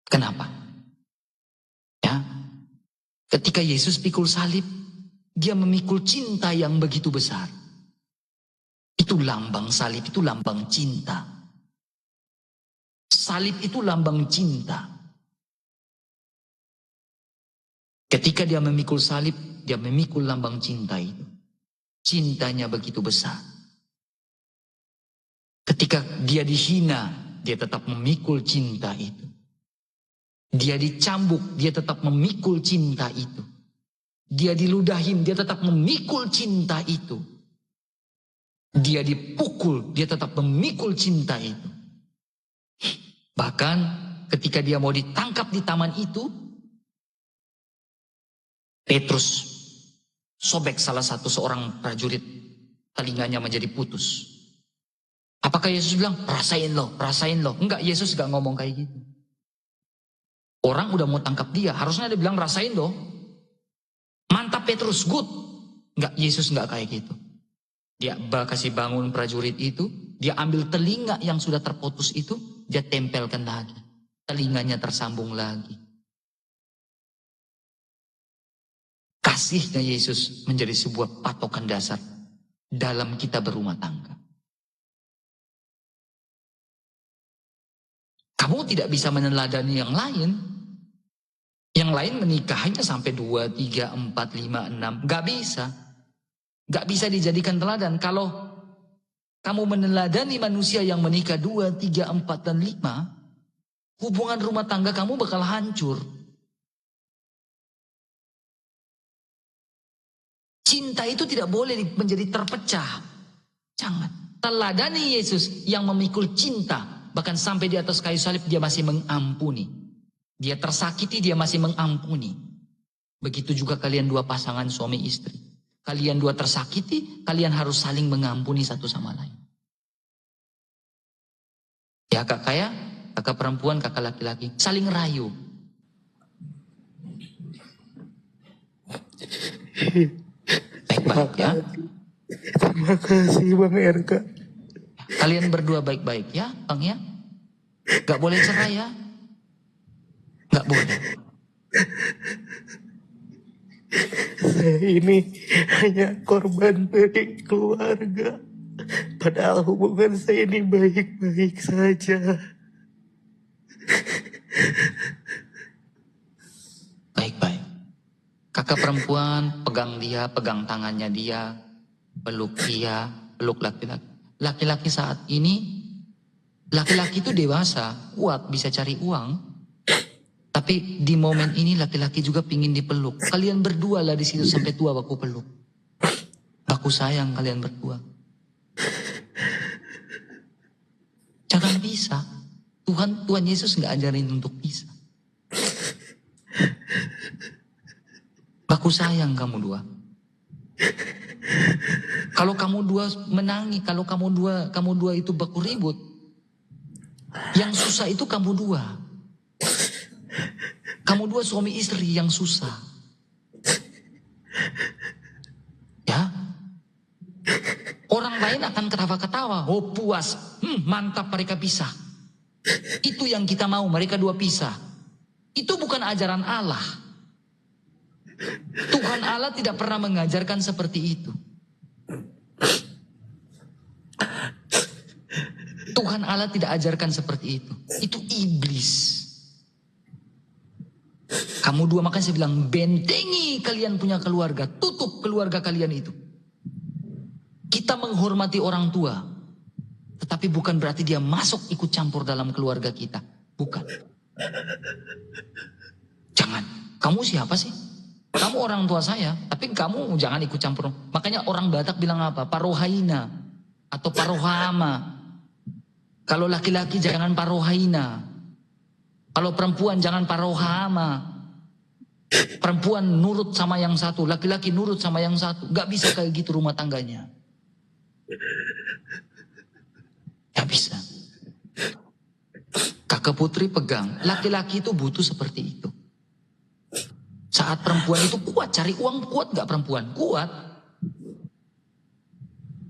[SPEAKER 2] Kenapa? Ya, ketika Yesus pikul salib, dia memikul cinta yang begitu besar. Itu lambang salib, itu lambang cinta. Salib itu lambang cinta. Ketika dia memikul salib, dia memikul lambang cinta itu. Cintanya begitu besar. Ketika dia dihina, dia tetap memikul cinta itu. Dia dicambuk, dia tetap memikul cinta itu. Dia diludahin, dia tetap memikul cinta itu. Dia dipukul, dia tetap memikul cinta itu. Bahkan ketika dia mau ditangkap di taman itu, Petrus sobek salah satu seorang prajurit, telinganya menjadi putus. Apakah Yesus bilang, rasain loh. Enggak, Yesus gak ngomong kayak gitu. Orang udah mau tangkap dia, harusnya dia bilang rasain loh. Mantap Petrus, good. Enggak, Yesus enggak kayak gitu. Dia kasih bangun prajurit itu, dia ambil telinga yang sudah terputus itu, dia tempelkan lagi. Telinganya tersambung lagi. Kasihnya Yesus menjadi sebuah patokan dasar dalam kita berumah tangga. Kamu tidak bisa meneladani yang lain. Yang lain menikah hanya sampai 2, 3, 4, 5, 6. Gak bisa. Gak bisa dijadikan teladan. Kalau kamu meneladani manusia yang menikah 2, 3, 4, dan 5, hubungan rumah tangga kamu bakal hancur. Cinta itu tidak boleh menjadi terpecah. Jangan. Teladani Yesus yang memikul cinta. Bahkan sampai di atas kayu salib dia masih mengampuni. Dia tersakiti, dia masih mengampuni. Begitu juga kalian dua pasangan suami istri. Kalian dua tersakiti, kalian harus saling mengampuni satu sama lain. Ya kakak ya, kakak perempuan, kakak laki-laki. Saling rayu. Baik-baik ya.
[SPEAKER 1] Terima kasih Bang RK.
[SPEAKER 2] Kalian berdua baik-baik ya, Bang ya. Gak boleh cerai ya. Gak boleh.
[SPEAKER 1] Saya ini hanya korban dari keluarga. Padahal hubungan saya ini baik-baik saja.
[SPEAKER 2] Baik-baik. Kakak perempuan pegang dia, pegang tangannya dia, peluk dia, peluk laki-laki. Laki-laki saat ini, laki-laki itu dewasa, kuat, bisa cari uang. Tapi di momen ini laki-laki juga pingin dipeluk. Kalian berdua lah di situ sampai tua baku peluk. Baku sayang kalian berdua. Jangan bisa. Tuhan Yesus nggak ajarin untuk bisa. Baku sayang kamu dua. Kalau kamu dua menangis, kalau kamu dua itu baku ribut, yang susah itu kamu dua. Kamu dua suami istri yang susah. Ya. Orang lain akan ketawa-ketawa. Oh puas. Mantap mereka pisah. Itu yang kita mau, mereka dua pisah. Itu bukan ajaran Allah. Tuhan Allah tidak pernah mengajarkan seperti itu. Tuhan Allah tidak ajarkan seperti itu. Itu iblis. Kamu dua, makanya saya bilang bentengi kalian punya keluarga. Tutup keluarga kalian itu. Kita menghormati orang tua. Tetapi bukan berarti dia masuk ikut campur dalam keluarga kita. Bukan. Jangan. Kamu siapa sih? Kamu orang tua saya. Tapi kamu jangan ikut campur. Makanya orang Batak bilang apa? Parohaina. Atau parohama. Kalau laki-laki jangan parohaina. Kalau perempuan jangan parohama. Perempuan nurut sama yang satu, laki-laki nurut sama yang satu. Gak bisa kayak gitu rumah tangganya. Gak bisa. Kakak Putri pegang, laki-laki itu butuh seperti itu. Saat perempuan itu kuat, cari uang kuat gak perempuan? Kuat.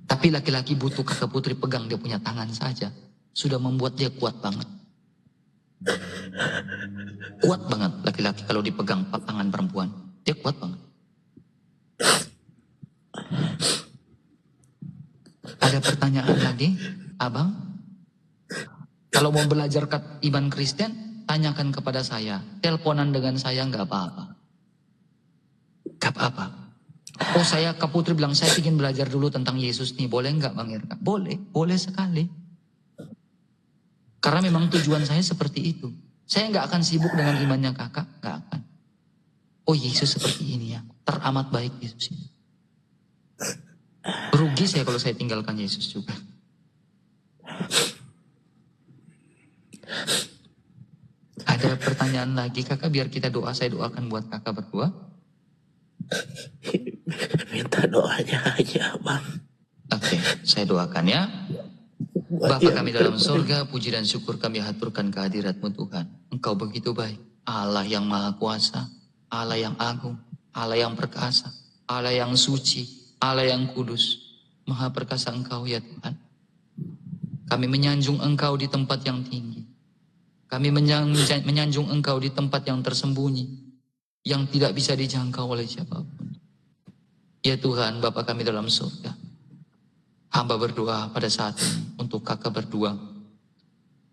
[SPEAKER 2] Tapi laki-laki butuh Kakak Putri pegang, dia punya tangan saja. Sudah membuat dia kuat banget. Kuat banget laki-laki kalau dipegang tangan perempuan. Dia kuat banget. Ada pertanyaan lagi, Abang? Kalau mau belajar iman Kristen, tanyakan kepada saya. Teleponan dengan saya nggak apa-apa. Nggak apa-apa. Oh saya Kak Putri bilang saya ingin belajar dulu tentang Yesus nih. Boleh nggak Bang Irka? Boleh, boleh sekali. Karena memang tujuan saya seperti itu. Saya nggak akan sibuk dengan imannya kakak, nggak akan. Oh Yesus seperti ini ya. Teramat baik Yesus itu. Rugi saya kalau saya tinggalkan Yesus juga. Ada pertanyaan lagi kakak, biar kita doa, saya doakan buat kakak berdua.
[SPEAKER 1] Minta doanya aja bang.
[SPEAKER 2] Oke, saya doakan ya. Bapa kami dalam sorga, puji dan syukur kami haturkan kehadirat-Mu Tuhan. Engkau begitu baik, Allah yang maha kuasa, Allah yang agung, Allah yang perkasa, Allah yang suci, Allah yang kudus. Maha perkasa Engkau ya Tuhan. Kami menyanjung Engkau di tempat yang tinggi. Kami menyanjung Engkau di tempat yang tersembunyi, yang tidak bisa dijangkau oleh siapapun. Ya Tuhan, Bapa kami dalam surga, hamba berdoa pada saat ini untuk kakak berdua.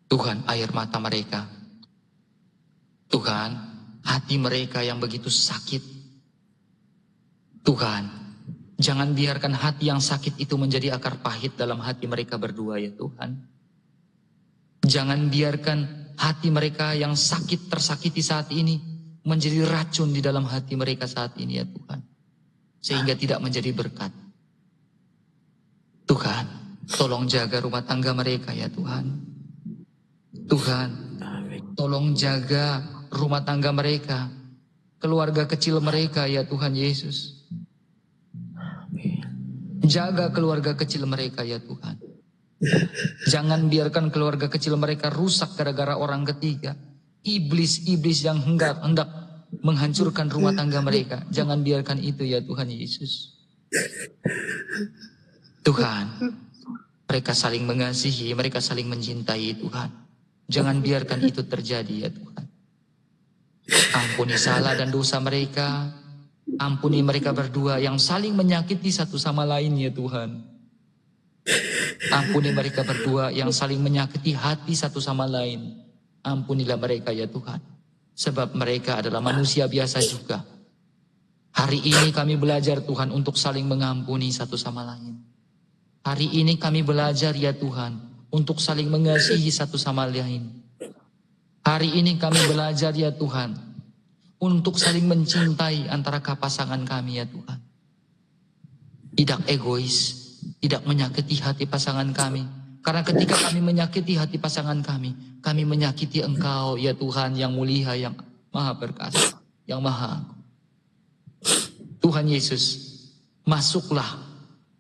[SPEAKER 2] Tuhan, air mata mereka. Tuhan, hati mereka yang begitu sakit. Tuhan, jangan biarkan hati yang sakit itu menjadi akar pahit dalam hati mereka berdua ya Tuhan. Jangan biarkan hati mereka yang sakit tersakiti saat ini menjadi racun di dalam hati mereka saat ini ya Tuhan. Sehingga tidak menjadi berkat. Tuhan, tolong jaga rumah tangga mereka ya Tuhan. Tuhan, tolong jaga rumah tangga mereka, keluarga kecil mereka ya Tuhan Yesus. Jaga keluarga kecil mereka ya Tuhan. Jangan biarkan keluarga kecil mereka rusak gara-gara orang ketiga. Iblis-iblis yang hendak menghancurkan rumah tangga mereka. Jangan biarkan itu ya Tuhan Yesus. Tuhan, mereka saling mengasihi, mereka saling mencintai Tuhan. Jangan biarkan itu terjadi ya Tuhan. Ampuni salah dan dosa mereka. Ampuni mereka berdua yang saling menyakiti satu sama lain ya Tuhan. Ampuni mereka berdua yang saling menyakiti hati satu sama lain. Ampunilah mereka ya Tuhan. Sebab mereka adalah manusia biasa juga. Hari ini kami belajar Tuhan untuk saling mengampuni satu sama lain. Hari ini kami belajar ya Tuhan untuk saling mengasihi satu sama lain. Hari ini kami belajar ya Tuhan untuk saling mencintai antara pasangan kami ya Tuhan. Tidak egois, tidak menyakiti hati pasangan kami. Karena ketika kami menyakiti hati pasangan kami menyakiti Engkau ya Tuhan yang mulia, yang maha perkasa, yang maha agung. Tuhan Yesus, masuklah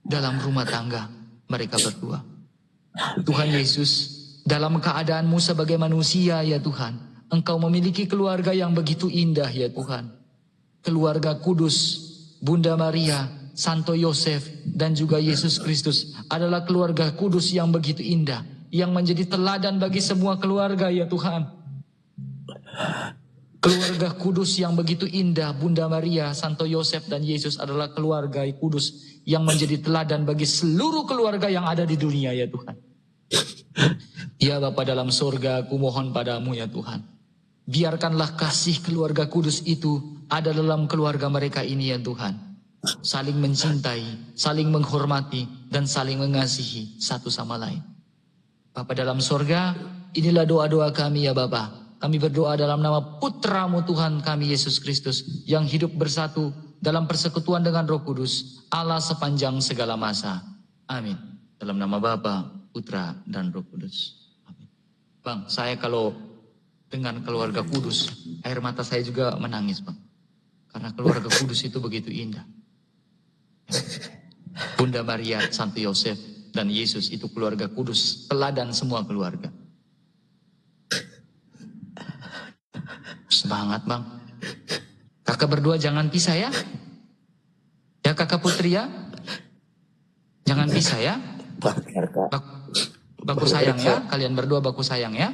[SPEAKER 2] dalam rumah tangga mereka berdua. Tuhan Yesus, dalam keadaanmu sebagai manusia ya Tuhan, Engkau memiliki keluarga yang begitu indah ya Tuhan. Keluarga kudus, Bunda Maria, Santo Yosef, dan juga Yesus Kristus adalah keluarga kudus yang begitu indah, yang menjadi teladan bagi semua keluarga ya Tuhan. Keluarga kudus yang begitu indah, Bunda Maria, Santo Yosef, dan Yesus adalah keluarga kudus yang menjadi teladan bagi seluruh keluarga yang ada di dunia ya Tuhan. Ya Bapa dalam surga, aku mohon padamu ya Tuhan. Biarkanlah kasih keluarga kudus itu ada dalam keluarga mereka ini ya Tuhan. Saling mencintai, saling menghormati, dan saling mengasihi satu sama lain. Bapa dalam surga, inilah doa-doa kami ya Bapa. Kami berdoa dalam nama Putramu Tuhan kami Yesus Kristus yang hidup bersatu dalam persekutuan dengan Roh Kudus, Allah sepanjang segala masa. Amin. Dalam nama Bapa, Putra, dan Roh Kudus. Amin. Bang, saya kalau dengan keluarga kudus, air mata saya juga menangis Bang. Karena keluarga kudus itu begitu indah. Bunda Maria, Santo Yosef, dan Yesus itu keluarga kudus, teladan semua keluarga. Semangat Bang. Kakak berdua jangan pisah ya. Ya Kakak Putri ya. Jangan pisah ya. Baku sayang ya. Kalian berdua baku sayang ya.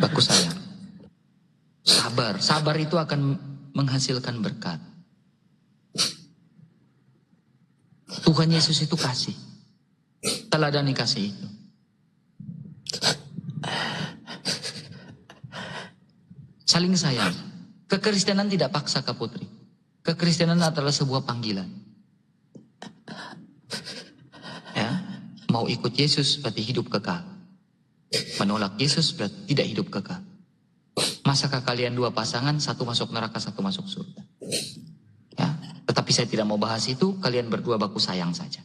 [SPEAKER 2] Baku sayang. Sabar. Sabar itu akan menghasilkan berkat. Tuhan Yesus itu kasih. Teladani kasih itu. Saling sayang. Kekristenan tidak paksa Kak Putri. Kekristenan adalah sebuah panggilan. Ya, mau ikut Yesus berarti hidup kekal. Menolak Yesus berarti tidak hidup kekal. Masakah kalian dua pasangan, satu masuk neraka, satu masuk surga? Ya, tetapi saya tidak mau bahas itu, kalian berdua baku sayang saja.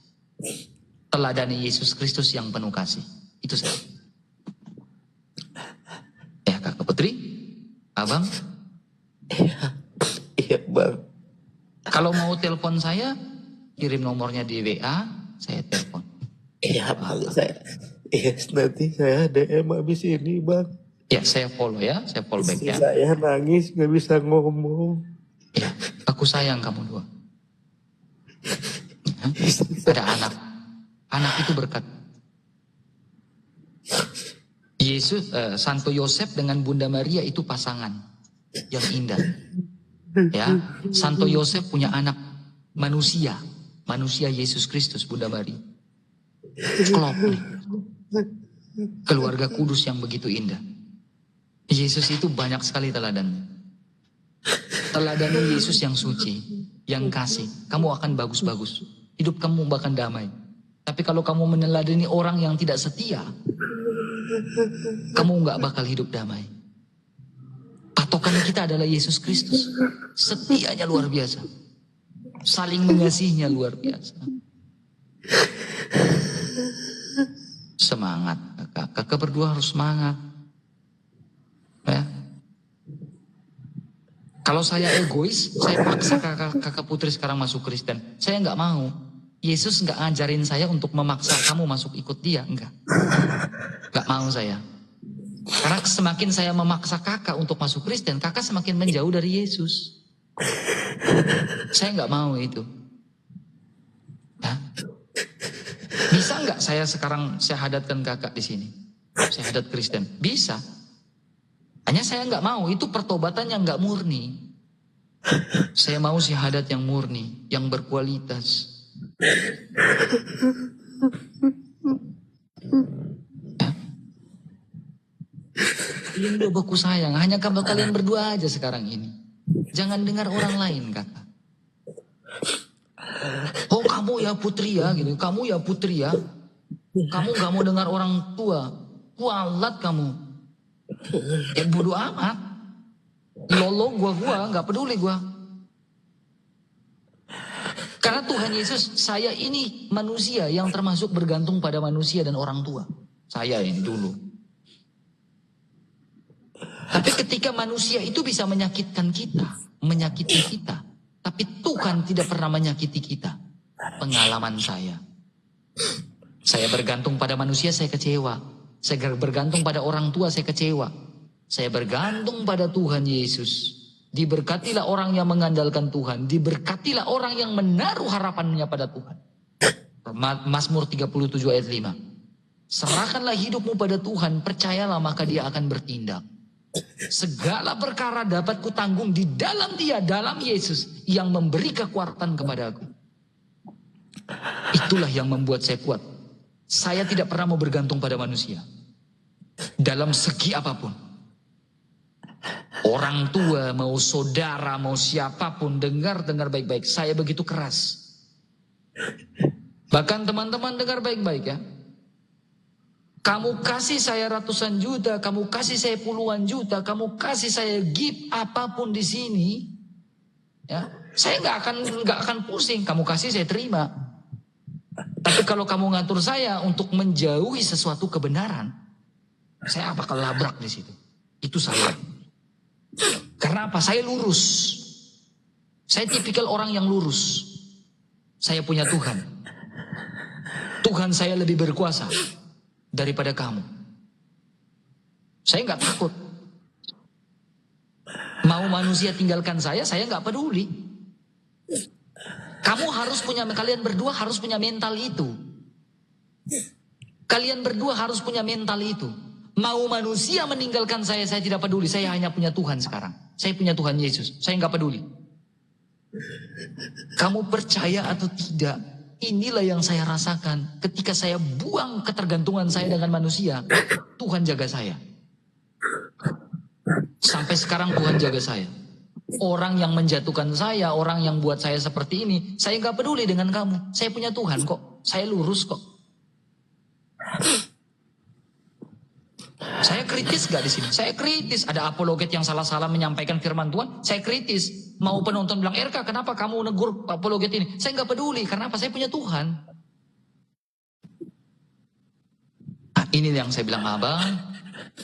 [SPEAKER 2] Teladani Yesus Kristus yang penuh kasih. Itu saja. Ya, Kakak Putri, Abang.
[SPEAKER 1] Iya bang.
[SPEAKER 2] Kalau mau telepon saya, kirim nomornya di WA, saya telepon.
[SPEAKER 1] Iya bang, nanti saya DM habis ini bang.
[SPEAKER 2] Ya, saya follow ya, saya follow back ya.
[SPEAKER 1] Saya nangis nggak bisa ngomong.
[SPEAKER 2] Ya, aku sayang kamu dua. Ada anak. Anak itu berkat. Yesus, Santo Yosef dengan Bunda Maria itu pasangan yang indah. Ya, Santo Yosef punya anak manusia Yesus Kristus, Bunda Maria. Klop nih. Keluarga kudus yang begitu indah. Yesus itu banyak sekali teladannya. Teladani Yesus yang suci, yang kasih, kamu akan bagus-bagus. Hidup kamu bahkan damai. Tapi kalau kamu meneladani orang yang tidak setia, kamu nggak bakal hidup damai. Patokan kita adalah Yesus Kristus. Setianya luar biasa. Saling mengasihinya luar biasa. Semangat, kakak. Kakak berdua harus semangat. Ya. Kalau saya egois, saya paksa kakak Putri sekarang masuk Kristen. Saya nggak mau. Yesus nggak ngajarin saya untuk memaksa kamu masuk ikut dia, enggak. Nggak mau saya. Karena semakin saya memaksa kakak untuk masuk Kristen, kakak semakin menjauh dari Yesus. Saya nggak mau itu. Ya. Bisa nggak saya sekarang syahadatkan kakak di sini? Syahadat Kristen, bisa. Hanya saya nggak mau, itu pertobatan yang nggak murni. Saya mau syahadat yang murni, yang berkualitas. Ya. Kalian dua baku sayang, hanya kalian berdua aja sekarang ini. Jangan dengar orang lain kata. Oh kamu ya Putri ya, gitu. Kamu ya Putri ya. Kamu nggak mau dengar orang tua. Kualat kamu. Ya bodo amat. Lolo gua nggak peduli gua. Karena Tuhan Yesus, saya ini manusia yang termasuk bergantung pada manusia dan orang tua. Saya ini dulu. Tapi ketika manusia itu bisa menyakitkan kita, menyakiti kita, tapi Tuhan tidak pernah menyakiti kita. Pengalaman saya. Saya bergantung pada manusia, saya kecewa. Saya bergantung pada orang tua, saya kecewa. Saya bergantung pada Tuhan Yesus. Diberkatilah orang yang mengandalkan Tuhan. Diberkatilah orang yang menaruh harapannya pada Tuhan. Mazmur 37 ayat 5. Serahkanlah hidupmu pada Tuhan, percayalah maka dia akan bertindak. Segala perkara dapat kutanggung di dalam dia, dalam Yesus yang memberi kekuatan kepadaku. Itulah yang membuat saya kuat. Saya tidak pernah mau bergantung pada manusia. Dalam segi apapun. Orang tua, mau saudara, mau siapapun, dengar baik-baik. Saya begitu keras. Bahkan teman-teman dengar baik-baik ya. Kamu kasih saya ratusan juta, kamu kasih saya puluhan juta, kamu kasih saya gift apapun di sini, ya, saya nggak akan pusing. Kamu kasih saya terima. Tapi kalau kamu ngatur saya untuk menjauhi sesuatu kebenaran, saya bakal labrak di situ. Itu saya. Karena apa? Saya lurus. Saya tipikal orang yang lurus. Saya punya Tuhan. Tuhan saya lebih berkuasa daripada kamu. Saya nggak takut. Mau manusia tinggalkan saya nggak peduli. Kalian berdua harus punya mental itu. Kalian berdua harus punya mental itu. Mau manusia meninggalkan saya tidak peduli. Saya hanya punya Tuhan sekarang. Saya punya Tuhan Yesus. Saya nggak peduli. Kamu percaya atau tidak? Inilah yang saya rasakan. Ketika saya buang ketergantungan saya dengan manusia, Tuhan jaga saya. Sampai sekarang Tuhan jaga saya. Orang yang menjatuhkan saya, orang yang buat saya seperti ini, saya nggak peduli dengan kamu. Saya punya Tuhan kok. Saya lurus kok. Saya Saya kritis gak di sini? Saya kritis. Ada apologet yang salah-salah menyampaikan firman Tuhan, saya kritis. Mau penonton bilang, RK kenapa kamu negur apologet ini? Saya nggak peduli, karena apa? Saya punya Tuhan. Nah, ini yang saya bilang,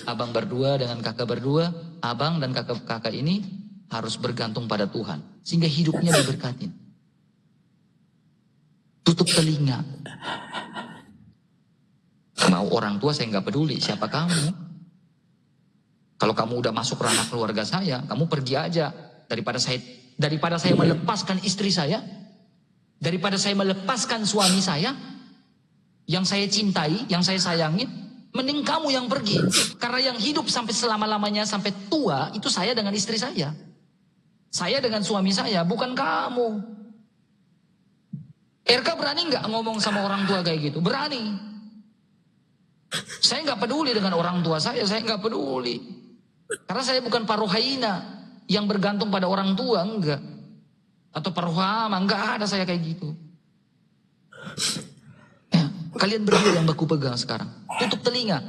[SPEAKER 2] abang berdua dengan kakak berdua, abang dan kakak ini harus bergantung pada Tuhan. Sehingga hidupnya diberkatin. Tutup telinga. Mau orang tua saya nggak peduli, siapa kamu? Kalau kamu udah masuk ranah keluarga saya, kamu pergi aja. Daripada saya melepaskan istri saya, daripada saya melepaskan suami saya, yang saya cintai, yang saya sayangin, mending kamu yang pergi. Karena yang hidup sampai selama-lamanya, sampai tua, itu saya dengan istri saya. Saya dengan suami saya, bukan kamu. RK berani nggak ngomong sama orang tua kayak gitu? Berani. Saya nggak peduli dengan orang tua saya nggak peduli. Karena saya bukan parohaina yang bergantung pada orang tua, enggak. Atau parohama, enggak ada saya kayak gitu. Ya, kalian berdua yang baku pegang sekarang. Tutup telinga.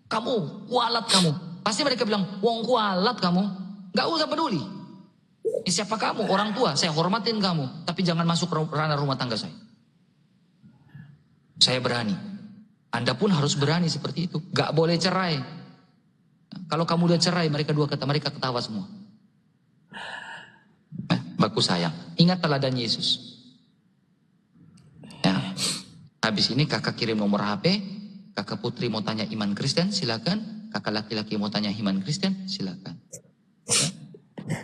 [SPEAKER 2] Kamu, kualat kamu. Pasti mereka bilang, wong kualat kamu. Enggak usah peduli. Ini siapa kamu? Orang tua, saya hormatin kamu. Tapi jangan masuk ranah rumah tangga saya. Saya berani. Anda pun harus berani seperti itu. Enggak boleh cerai. Kalau kamu udah cerai, mereka ketawa semua. Baku sayang. Ingat teladan Yesus. Ya. Habis ini kakak kirim nomor HP. Kakak putri mau tanya iman Kristen, silakan. Kakak laki-laki mau tanya iman Kristen, silakan. Ya.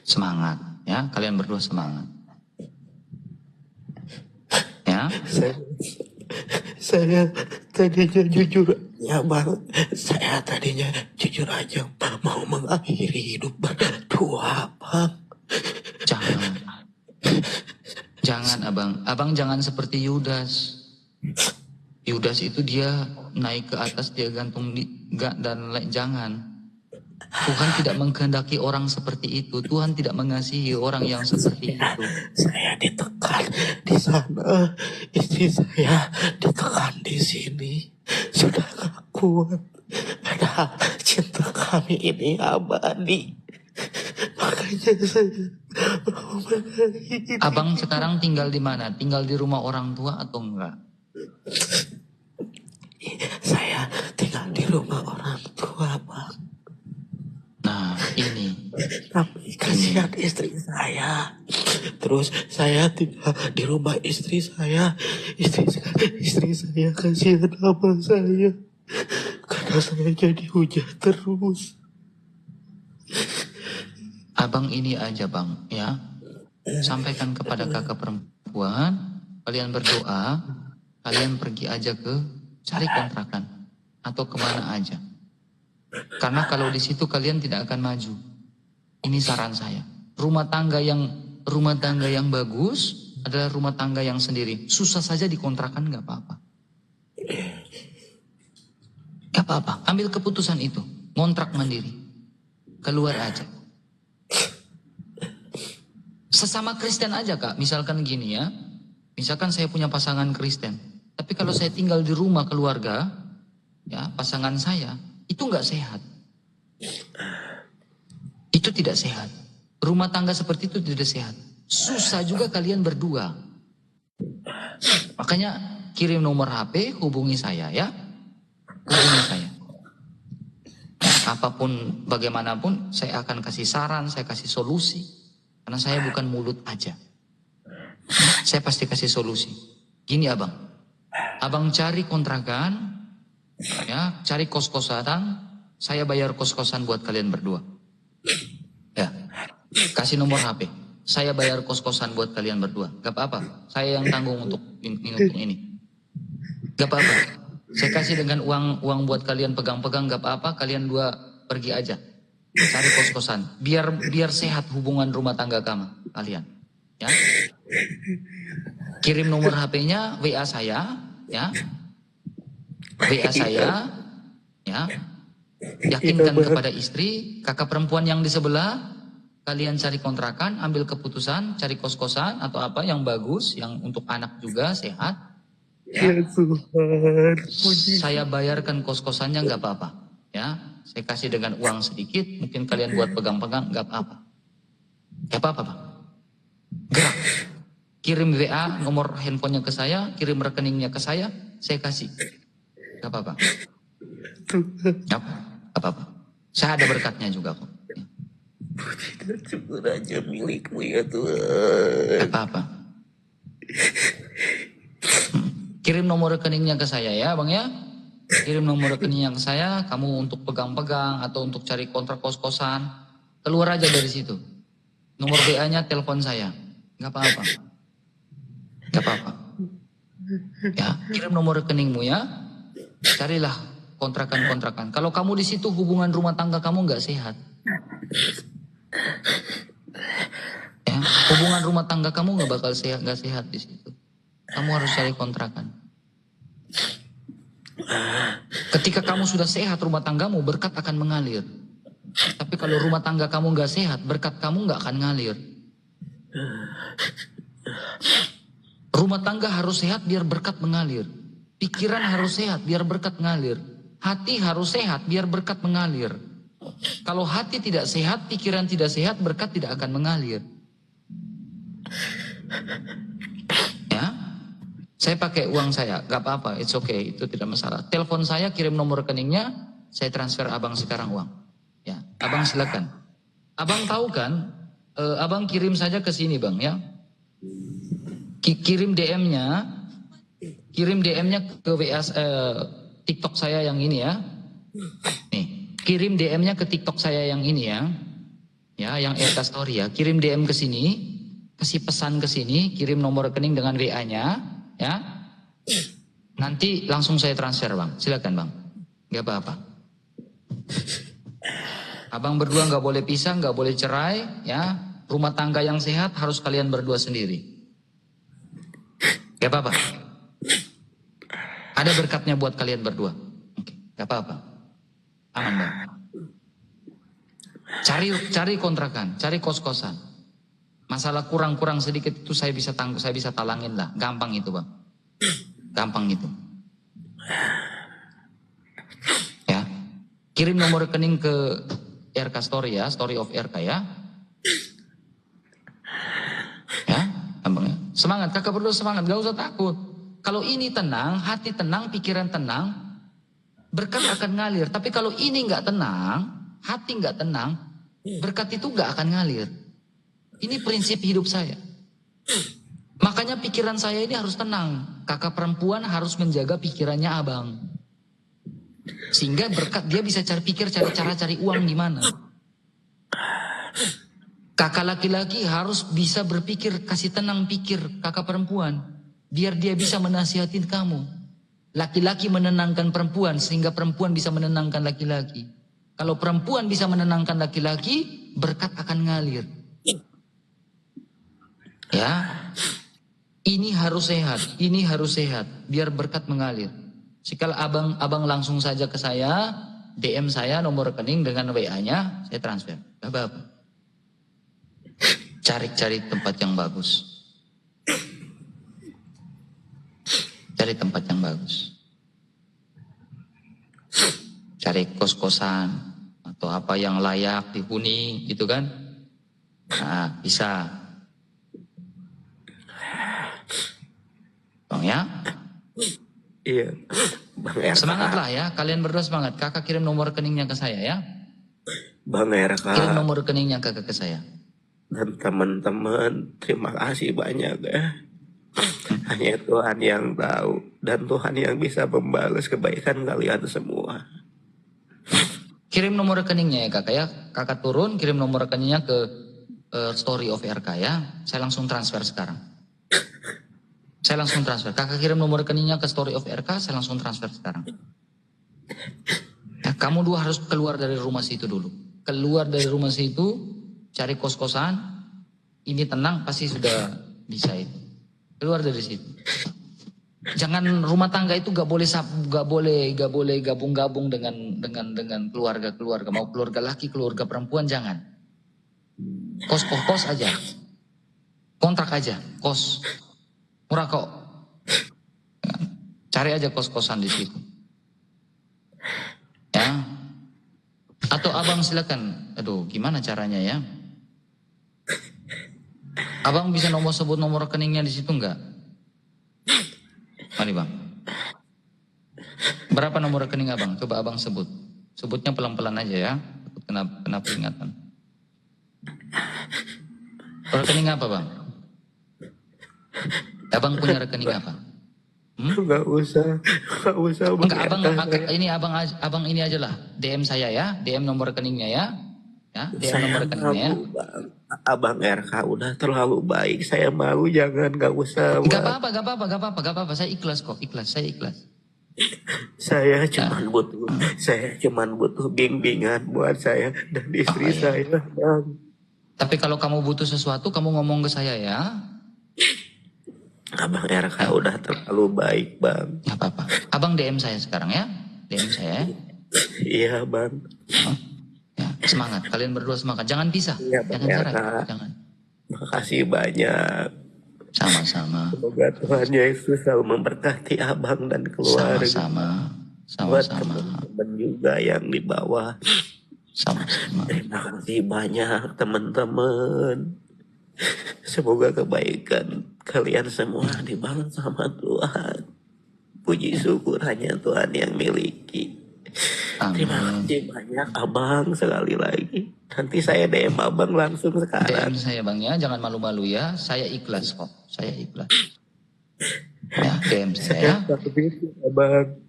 [SPEAKER 2] Semangat, ya. Kalian berdua semangat. Ya.
[SPEAKER 1] Saya tadinya jujur ya bang, saya tadinya jujur aja mau mengakhiri hidup berdua bang.
[SPEAKER 2] Jangan abang jangan seperti Yudas. Yudas itu dia naik ke atas, dia gantung jangan. Tuhan tidak mengkehendaki orang seperti itu. Tuhan tidak mengasihi orang yang seperti itu.
[SPEAKER 1] Saya ditekan di sana, istri saya ditekan di sini. Sudah gak kuat. Padahal cinta kami ini abadi. Makanya saya mau mengakhiri.
[SPEAKER 2] Abang sekarang tinggal di mana? Tinggal di rumah orang tua atau enggak?
[SPEAKER 1] Saya tinggal di rumah orang tua bang.
[SPEAKER 2] Nah ini.
[SPEAKER 1] Tapi kasihan istri saya. Terus saya tinggal di rumah istri saya. Istri saya kasihan sama saya. Karena saya jadi hujat terus.
[SPEAKER 2] Abang ini aja bang, ya. Sampaikan kepada kakak perempuan. Kalian berdoa. Kalian pergi aja cari kontrakan. Atau kemana aja. Karena kalau di situ kalian tidak akan maju. Ini saran saya. Rumah tangga yang bagus adalah rumah tangga yang sendiri. Susah saja dikontrakan nggak apa-apa. Nggak apa-apa. Ambil keputusan itu. Ngontrak mandiri. Keluar aja. Sesama Kristen aja kak. Misalkan gini ya. Misalkan saya punya pasangan Kristen. Tapi kalau saya tinggal di rumah keluarga, ya pasangan saya. Itu nggak sehat. Itu tidak sehat. Rumah tangga seperti itu tidak sehat. Susah juga kalian berdua. Makanya kirim nomor HP, hubungi saya ya. Hubungi saya. Apapun, bagaimanapun, saya akan kasih saran, saya kasih solusi. Karena saya bukan mulut aja. Saya pasti kasih solusi. Gini abang. Abang cari kontrakan. Ya, cari kos-kosan, saya bayar kos-kosan buat kalian berdua. Ya, kasih nomor HP, saya bayar kos-kosan buat kalian berdua. Gak apa-apa, saya yang tanggung untuk ini. Gak apa-apa, saya kasih dengan uang buat kalian pegang-pegang. Gak apa-apa, kalian dua pergi aja, cari kos-kosan. Biar sehat hubungan rumah tangga kalian. Ya, kirim nomor HP-nya, WA saya, ya. WA saya, ya, yakinkan kepada istri, kakak perempuan yang di sebelah, kalian cari kontrakan, ambil keputusan, cari kos-kosan atau apa yang bagus, yang untuk anak juga sehat. Ya,
[SPEAKER 1] Tuhan,
[SPEAKER 2] saya bayarkan kos-kosannya nggak apa-apa. Ya, saya kasih dengan uang sedikit, mungkin kalian buat pegang-pegang nggak apa-apa. Nggak apa-apa, Bang. Gerak. Kirim WA nomor handphonenya ke saya, kirim rekeningnya ke saya kasih. Nggak apa-apa. Nggak apa-apa. Saya ada berkatnya juga kok.
[SPEAKER 1] tidak cukup hanya milikmu ya Tuhan.
[SPEAKER 2] Nggak apa-apa. Kirim nomor rekeningnya ke saya ya Bang ya. Kirim nomor rekeningnya ke saya, kamu untuk pegang-pegang atau untuk cari kontrak kos-kosan. Keluar aja dari situ. Nomor WA-nya telepon saya. Nggak apa-apa. Nggak apa-apa. Ya, kirim nomor rekeningmu ya. Carilah kontrakan-kontrakan. Kalau kamu di situ hubungan rumah tangga kamu nggak sehat. Ya, hubungan rumah tangga kamu nggak bakal sehat, nggak sehat di situ. Kamu harus cari kontrakan. Ketika kamu sudah sehat rumah tanggamu, berkat akan mengalir. Tapi kalau rumah tangga kamu nggak sehat, berkat kamu nggak akan ngalir. Rumah tangga harus sehat biar berkat mengalir. Pikiran harus sehat biar berkat mengalir. Hati harus sehat biar berkat mengalir. Kalau hati tidak sehat, pikiran tidak sehat, berkat tidak akan mengalir. Ya, saya pakai uang saya, gak apa-apa, it's okay, itu tidak masalah. Telepon saya, kirim nomor rekeningnya, saya transfer abang sekarang uang. Ya, abang silakan. Abang tahu kan, abang kirim saja ke sini bang ya. Kirim DM-nya ke WA TikTok saya yang ini ya. Nih, kirim DM-nya ke TikTok saya yang ini ya. Ya, yang RK Story ya. Kirim DM ke sini, kasih pesan ke sini, kirim nomor rekening dengan WA-nya ya. Nanti langsung saya transfer, Bang. Silakan, Bang. Enggak apa-apa. Abang berdua nggak boleh pisah, nggak boleh cerai ya. Rumah tangga yang sehat harus kalian berdua sendiri. Gak apa-apa. Ada berkatnya buat kalian berdua. Oke, gak apa-apa. Aman bang. Cari kontrakan, cari kos-kosan. Masalah kurang-kurang sedikit itu saya bisa talangin lah. Gampang itu bang. Gampang itu. Ya. Kirim nomor rekening ke RK Story ya, Story of RK ya. Ya, gampang ya. Semangat, kakak berdua semangat, gak usah takut. Kalau ini tenang, hati tenang, pikiran tenang, berkat akan ngalir. Tapi kalau ini nggak tenang, hati nggak tenang, berkat itu nggak akan ngalir. Ini prinsip hidup saya. Makanya pikiran saya ini harus tenang. Kakak perempuan harus menjaga pikirannya abang. Sehingga berkat dia bisa cari cara cari uang gimana. Kakak laki-laki harus bisa berpikir, kasih tenang pikir kakak perempuan. Biar dia bisa menasihatin kamu. Laki-laki menenangkan perempuan sehingga perempuan bisa menenangkan laki-laki. Kalau perempuan bisa menenangkan laki-laki, berkat akan ngalir. Ya, ini harus sehat, ini harus sehat, biar berkat mengalir. Sekali abang langsung saja ke saya, DM saya nomor rekening dengan WA-nya, saya transfer. Gak apa-apa. Cari tempat yang bagus. Cari tempat yang bagus. Cari kos-kosan atau apa yang layak dihuni gitu kan. Nah, bisa. Bang ya?
[SPEAKER 1] Iya. Bang RK.
[SPEAKER 2] Semangatlah ya, kalian berdua semangat. Kakak kirim nomor rekeningnya ke saya ya.
[SPEAKER 1] Bang RK.
[SPEAKER 2] Kirim nomor rekeningnya ke saya.
[SPEAKER 1] Dan teman-teman, terima kasih banyak ya. Hanya Tuhan yang tahu dan Tuhan yang bisa membalas kebaikan kalian semua.
[SPEAKER 2] Kirim nomor rekeningnya ya kakak ya. Kakak turun kirim nomor rekeningnya ke Story of RK ya. Saya langsung transfer sekarang. Saya langsung transfer. Kakak kirim nomor rekeningnya ke Story of RK, saya langsung transfer sekarang. Ya, kamu dua harus keluar dari rumah situ dulu. Keluar dari rumah situ, cari kos-kosan. Ini tenang pasti sudah bisa itu. Keluar dari situ. Jangan rumah tangga itu gak boleh gabung-gabung dengan keluarga. Mau keluarga laki, keluarga perempuan jangan. Kos aja. Kontrak aja, kos. Murah kok. Cari aja kos-kosan di situ. Ya. Atau abang silakan. Aduh, gimana caranya ya? Abang bisa sebut nomor rekeningnya di situ enggak? Mari bang. Berapa nomor rekening abang? Coba abang sebut. Sebutnya pelan-pelan aja ya. Kena peringatan. Rekening apa bang? Abang punya rekening apa?
[SPEAKER 1] Nggak usah Bang
[SPEAKER 2] Enggak, abang
[SPEAKER 1] RK.
[SPEAKER 2] ini abang ini aja lah. DM saya ya, DM nomor rekeningnya ya. Ya, DM
[SPEAKER 1] Saya
[SPEAKER 2] nomor rekeningnya ya.
[SPEAKER 1] malu Bang. Abang RK udah terlalu baik. Saya malu, jangan, nggak usah
[SPEAKER 2] Enggak
[SPEAKER 1] Bang.
[SPEAKER 2] apa-apa. Saya ikhlas kok, saya ikhlas.
[SPEAKER 1] Saya cuman butuh bimbingan buat saya dan istri
[SPEAKER 2] iya.
[SPEAKER 1] saya Bang.
[SPEAKER 2] Tapi kalau kamu butuh sesuatu, kamu ngomong ke saya ya.
[SPEAKER 1] Abang RK udah terlalu baik Bang.
[SPEAKER 2] Enggak apa-apa. Abang DM saya sekarang ya. DM saya ya.
[SPEAKER 1] Iya Bang.
[SPEAKER 2] Ya, semangat. Kalian berdua semangat. Jangan pisah.
[SPEAKER 1] Iya Bang
[SPEAKER 2] Jangan cerai.
[SPEAKER 1] RK.
[SPEAKER 2] Jangan.
[SPEAKER 1] Makasih banyak.
[SPEAKER 2] Sama-sama.
[SPEAKER 1] Semoga Tuhan Yesus selalu memberkati abang dan keluarga.
[SPEAKER 2] Sama-sama.
[SPEAKER 1] Buat
[SPEAKER 2] Sama-sama.
[SPEAKER 1] teman-teman juga yang di bawah.
[SPEAKER 2] Sama-sama.
[SPEAKER 1] Terima kasih banyak teman-teman. Semoga kebaikan kalian semua dibalas sama Tuhan. Puji syukur hanya Tuhan yang miliki. Terima
[SPEAKER 2] Amin.
[SPEAKER 1] kasih banyak abang sekali lagi. Nanti saya DM abang langsung sekarang.
[SPEAKER 2] DM saya bang ya. Jangan malu-malu ya. Saya ikhlas kok. Saya ikhlas. Ya, DM saya ya.
[SPEAKER 1] Abang.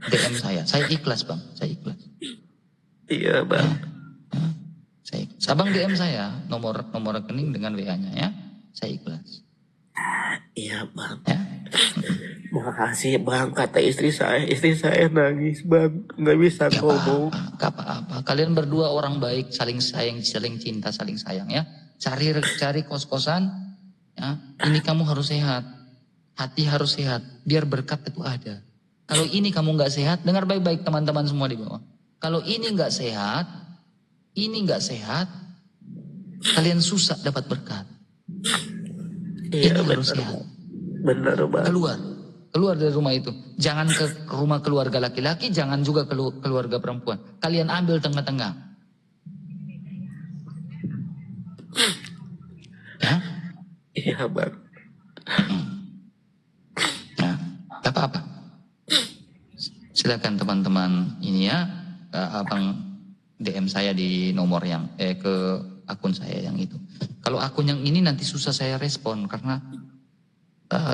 [SPEAKER 2] DM saya. Saya ikhlas bang. Saya ikhlas.
[SPEAKER 1] Iya bang.
[SPEAKER 2] Saya ikhlas. Abang DM saya. Nomor rekening dengan WA-nya ya. Saya ikhlas.
[SPEAKER 1] Iya bang.
[SPEAKER 2] Ya.
[SPEAKER 1] Makasih bang, kata istri saya nangis bang, nggak bisa ngomong.
[SPEAKER 2] Gak apa-apa. Kalian berdua orang baik, saling sayang, saling cinta, saling sayang ya. Cari kos-kosan. Ya. Ini kamu harus sehat, hati harus sehat, biar berkat itu ada. Kalau ini kamu nggak sehat, dengar baik-baik teman-teman semua di bawah. Kalau ini nggak sehat, kalian susah dapat berkat.
[SPEAKER 1] Iya,
[SPEAKER 2] ini harus sehat.
[SPEAKER 1] Benar bang.
[SPEAKER 2] Keluar dari rumah itu. Jangan ke rumah keluarga laki-laki, jangan juga ke keluarga perempuan. Kalian ambil tengah-tengah. Ya?
[SPEAKER 1] Iya bang.
[SPEAKER 2] Ya, gak apa-apa. Silakan teman-teman ini ya, abang DM saya di nomor yang ke akun saya yang itu. Kalau akun yang ini nanti susah saya respon karena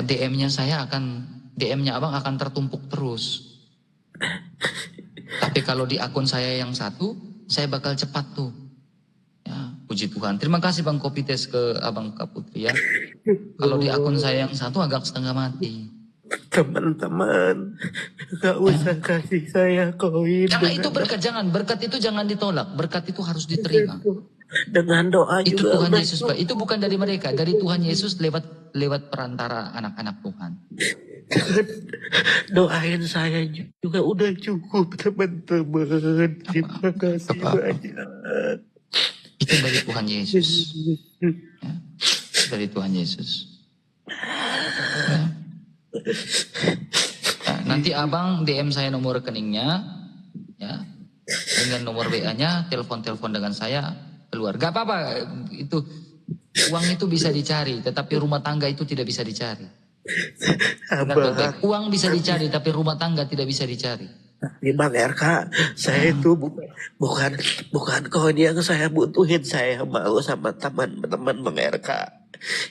[SPEAKER 2] DM-nya abang akan tertumpuk terus. Tapi kalau di akun saya yang satu, saya bakal cepat tuh. Ya, puji Tuhan. Terima kasih Bang Kopites ke Abang Kaputri ya. Kalau di akun saya yang satu agak setengah mati.
[SPEAKER 1] Teman-teman, gak usah kasih saya koin.
[SPEAKER 2] Karena itu berkat itu jangan ditolak. Berkat itu harus diterima.
[SPEAKER 1] Dengan doa
[SPEAKER 2] Itu
[SPEAKER 1] juga.
[SPEAKER 2] Tuhan Yesus, Pak. Itu bukan dari mereka, dari Tuhan Yesus lewat perantara anak-anak Tuhan.
[SPEAKER 1] Doain saya juga udah cukup teman-teman. Terima kasih banyak.
[SPEAKER 2] Itu dari Tuhan Yesus. Ya. Dari Tuhan Yesus. Ya. Nah, nanti abang DM saya nomor rekeningnya, ya, dengan nomor WA-nya, telepon dengan saya keluar. Gak apa-apa, itu uang itu bisa dicari, tetapi rumah tangga itu tidak bisa dicari. Uang bisa dicari, tapi rumah tangga tidak bisa dicari.
[SPEAKER 1] Di Bang RK, saya itu bukan koin yang saya butuhin. Saya mau sama teman-teman Bang RK.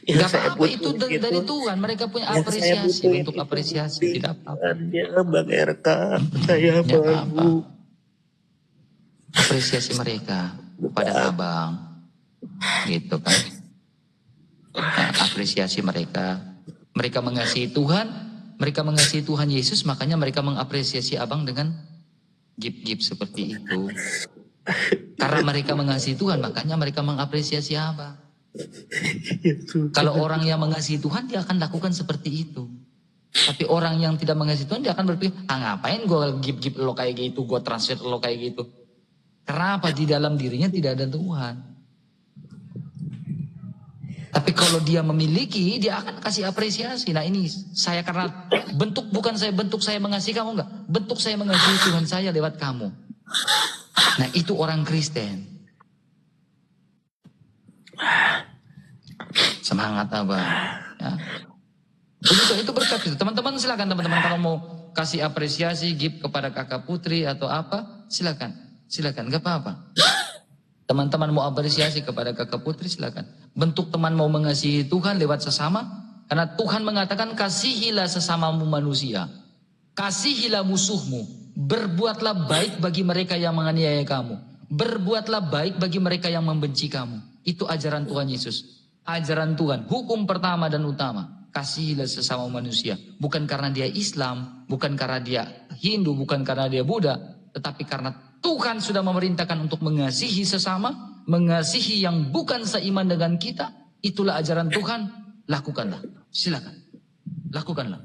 [SPEAKER 2] Gak apa-apa, itu dari Tuhan. Mereka punya apresiasi untuk apresiasi. Tidak apa-apa.
[SPEAKER 1] Ya Bang RK, saya mau
[SPEAKER 2] apresiasi mereka kepada abang, gitu kan? Nah, apresiasi mereka. Mereka mengasihi Tuhan, mereka mengasihi Tuhan Yesus, makanya mereka mengapresiasi abang dengan gift-gift seperti itu. Karena mereka mengasihi Tuhan, makanya mereka mengapresiasi abang. Kalau orang yang mengasihi Tuhan, dia akan lakukan seperti itu. Tapi orang yang tidak mengasihi Tuhan, dia akan berpikir, ngapain gue gift-gift lo kayak gitu, gue transfer lo kayak gitu. Karena apa? Di dalam dirinya tidak ada Tuhan. Tapi kalau dia memiliki, dia akan kasih apresiasi. Nah ini saya karena bukan saya bentuk saya mengasihi kamu, enggak. Bentuk saya mengasihi Tuhan saya lewat kamu. Nah itu orang Kristen. Semangat Abang. Ya. Begitu, itu berkat itu. Teman-teman silakan teman-teman kalau mau kasih apresiasi, give kepada kakak Putri atau apa, silakan. Silakan, gak apa-apa. Teman-teman mau apresiasi kepada kakak Putri, silakan. Bentuk teman mau mengasihi Tuhan lewat sesama. Karena Tuhan mengatakan kasihilah sesamamu manusia. Kasihilah musuhmu. Berbuatlah baik bagi mereka yang menganiaya kamu. Berbuatlah baik bagi mereka yang membenci kamu. Itu ajaran Tuhan Yesus. Ajaran Tuhan, hukum pertama dan utama. Kasihilah sesama manusia. Bukan karena dia Islam, bukan karena dia Hindu, bukan karena dia Buddha. Tetapi karena Tuhan sudah memerintahkan untuk mengasihi sesama, mengasihi yang bukan seiman dengan kita. Itulah ajaran Tuhan, lakukanlah. Silakan, lakukanlah.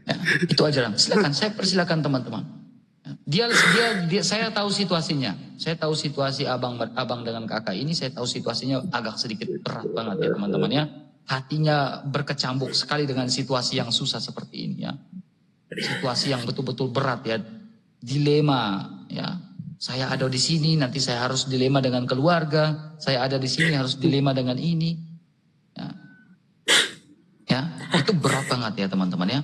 [SPEAKER 2] Ya, itu ajaran. Silakan, saya persilakan teman-teman. Dia, saya tahu situasinya. Saya tahu situasi abang dengan kakak ini. Saya tahu situasinya agak sedikit berat banget ya teman-teman ya. Hatinya berkecambuk sekali dengan situasi yang susah seperti ini ya. Situasi yang betul-betul berat ya. Dilema ya. Saya ada di sini, nanti saya harus dilema dengan keluarga. Saya ada di sini harus dilema dengan ini. Ya, ya itu berat banget ya teman-teman ya.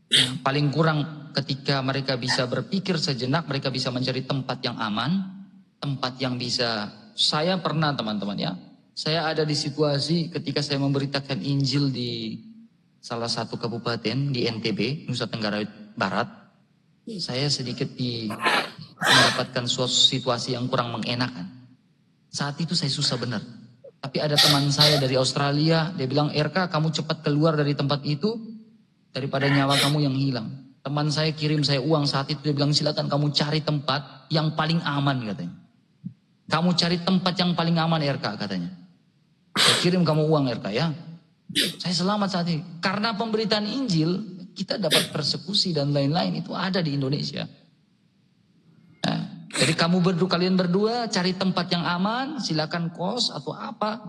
[SPEAKER 2] Ya, paling kurang ketika mereka bisa berpikir sejenak, mereka bisa mencari tempat yang aman, tempat yang bisa. Saya pernah teman-teman ya, saya ada di situasi ketika saya memberitakan Injil di salah satu kabupaten di NTB, Nusa Tenggara Barat. Saya sedikit mendapatkan suatu situasi yang kurang mengenakan. Saat itu saya susah benar. Tapi ada teman saya dari Australia, dia bilang, RK kamu cepat keluar dari tempat itu, daripada nyawa kamu yang hilang. Teman saya kirim saya uang saat itu, dia bilang silakan kamu cari tempat yang paling aman katanya. Kamu cari tempat yang paling aman RK katanya. Saya kirim kamu uang RK ya. Saya selamat saat ini. Karena pemberitaan Injil, kita dapat persekusi dan lain-lain itu ada di Indonesia. Nah, jadi kalian berdua cari tempat yang aman, silakan kos atau apa.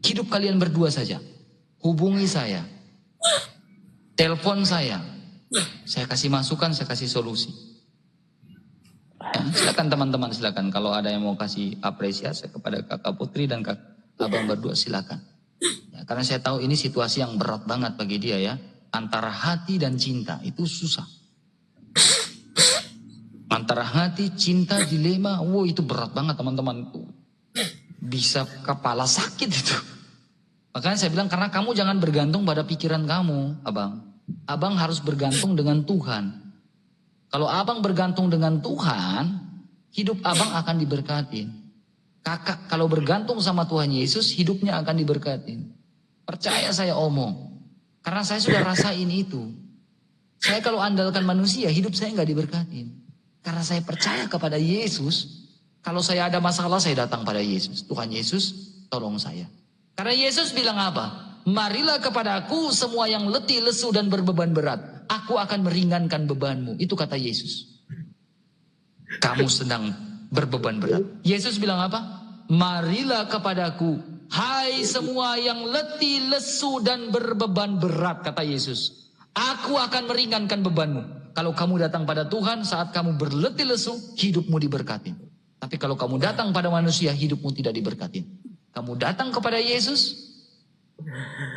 [SPEAKER 2] Hidup kalian berdua saja. Hubungi saya. Telepon saya kasih masukan, saya kasih solusi. Ya, silakan teman-teman, silakan. Kalau ada yang mau kasih apresiasi kepada kakak Putri dan abang berdua, silakan. Ya, karena saya tahu ini situasi yang berat banget bagi dia ya. Antara hati dan cinta itu susah. Antara hati, cinta, dilema, itu berat banget teman-teman. Bisa kepala sakit itu. Makanya saya bilang karena kamu jangan bergantung pada pikiran kamu, abang. Abang harus bergantung dengan Tuhan. Kalau abang bergantung dengan Tuhan, hidup abang akan diberkati. Kakak kalau bergantung sama Tuhan Yesus, hidupnya akan diberkati. Percaya saya omong. Karena saya sudah rasain itu. Saya kalau andalkan manusia, hidup saya nggak diberkati. Karena saya percaya kepada Yesus. Kalau saya ada masalah, saya datang pada Yesus. Tuhan Yesus, tolong saya. Karena Yesus bilang apa? Marilah kepada aku semua yang letih, lesu dan berbeban berat. Aku akan meringankan bebanmu. Itu kata Yesus. Kamu sedang berbeban berat. Yesus bilang apa? Marilah kepadaku, hai semua yang letih, lesu dan berbeban berat, kata Yesus. Aku akan meringankan bebanmu. Kalau kamu datang pada Tuhan saat kamu berletih lesu, hidupmu diberkati. Tapi kalau kamu datang pada manusia, hidupmu tidak diberkati. Kamu datang kepada Yesus,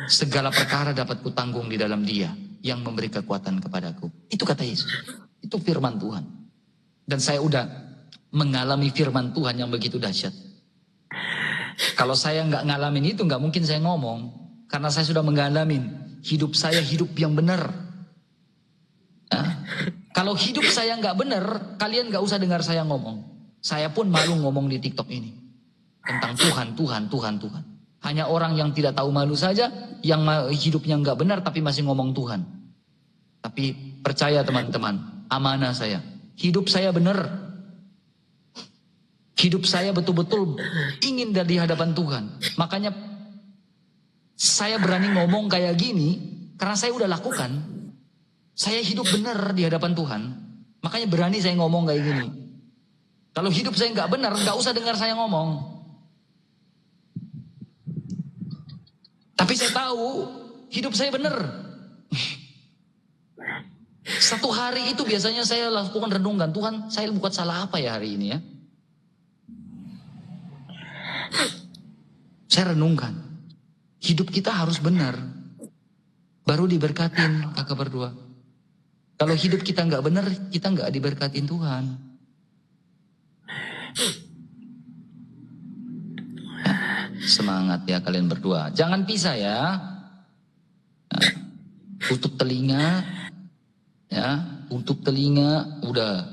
[SPEAKER 2] segala perkara dapat kutanggung di dalam Dia yang memberi kekuatan kepadaku. Itu kata Yesus. Itu firman Tuhan. Dan saya udah mengalami firman Tuhan yang begitu dahsyat. Kalau saya nggak ngalamin itu, nggak mungkin saya ngomong. Karena saya sudah mengalami hidup saya hidup yang benar. Nah, kalau hidup saya nggak benar, kalian nggak usah dengar saya ngomong. Saya pun malu ngomong di TikTok ini tentang Tuhan. Hanya orang yang tidak tahu malu saja, yang hidupnya nggak benar tapi masih ngomong Tuhan. Tapi percaya teman-teman, amanah saya. Hidup saya benar. Hidup saya betul-betul ingin di hadapan Tuhan. Makanya saya berani ngomong kayak gini, karena saya udah lakukan. Saya hidup benar di hadapan Tuhan. Makanya berani saya ngomong kayak gini. Kalau hidup saya nggak benar, nggak usah dengar saya ngomong. Tapi saya tahu hidup saya benar. Satu hari itu biasanya saya lakukan renungan, Tuhan saya buat salah apa ya hari ini ya? Saya renungkan, hidup kita harus benar, baru diberkatin kakak berdua. Kalau hidup kita nggak benar, kita nggak diberkatin Tuhan. Semangat ya kalian berdua, jangan pisah ya. Tutup telinga. Ya, tutup telinga, udah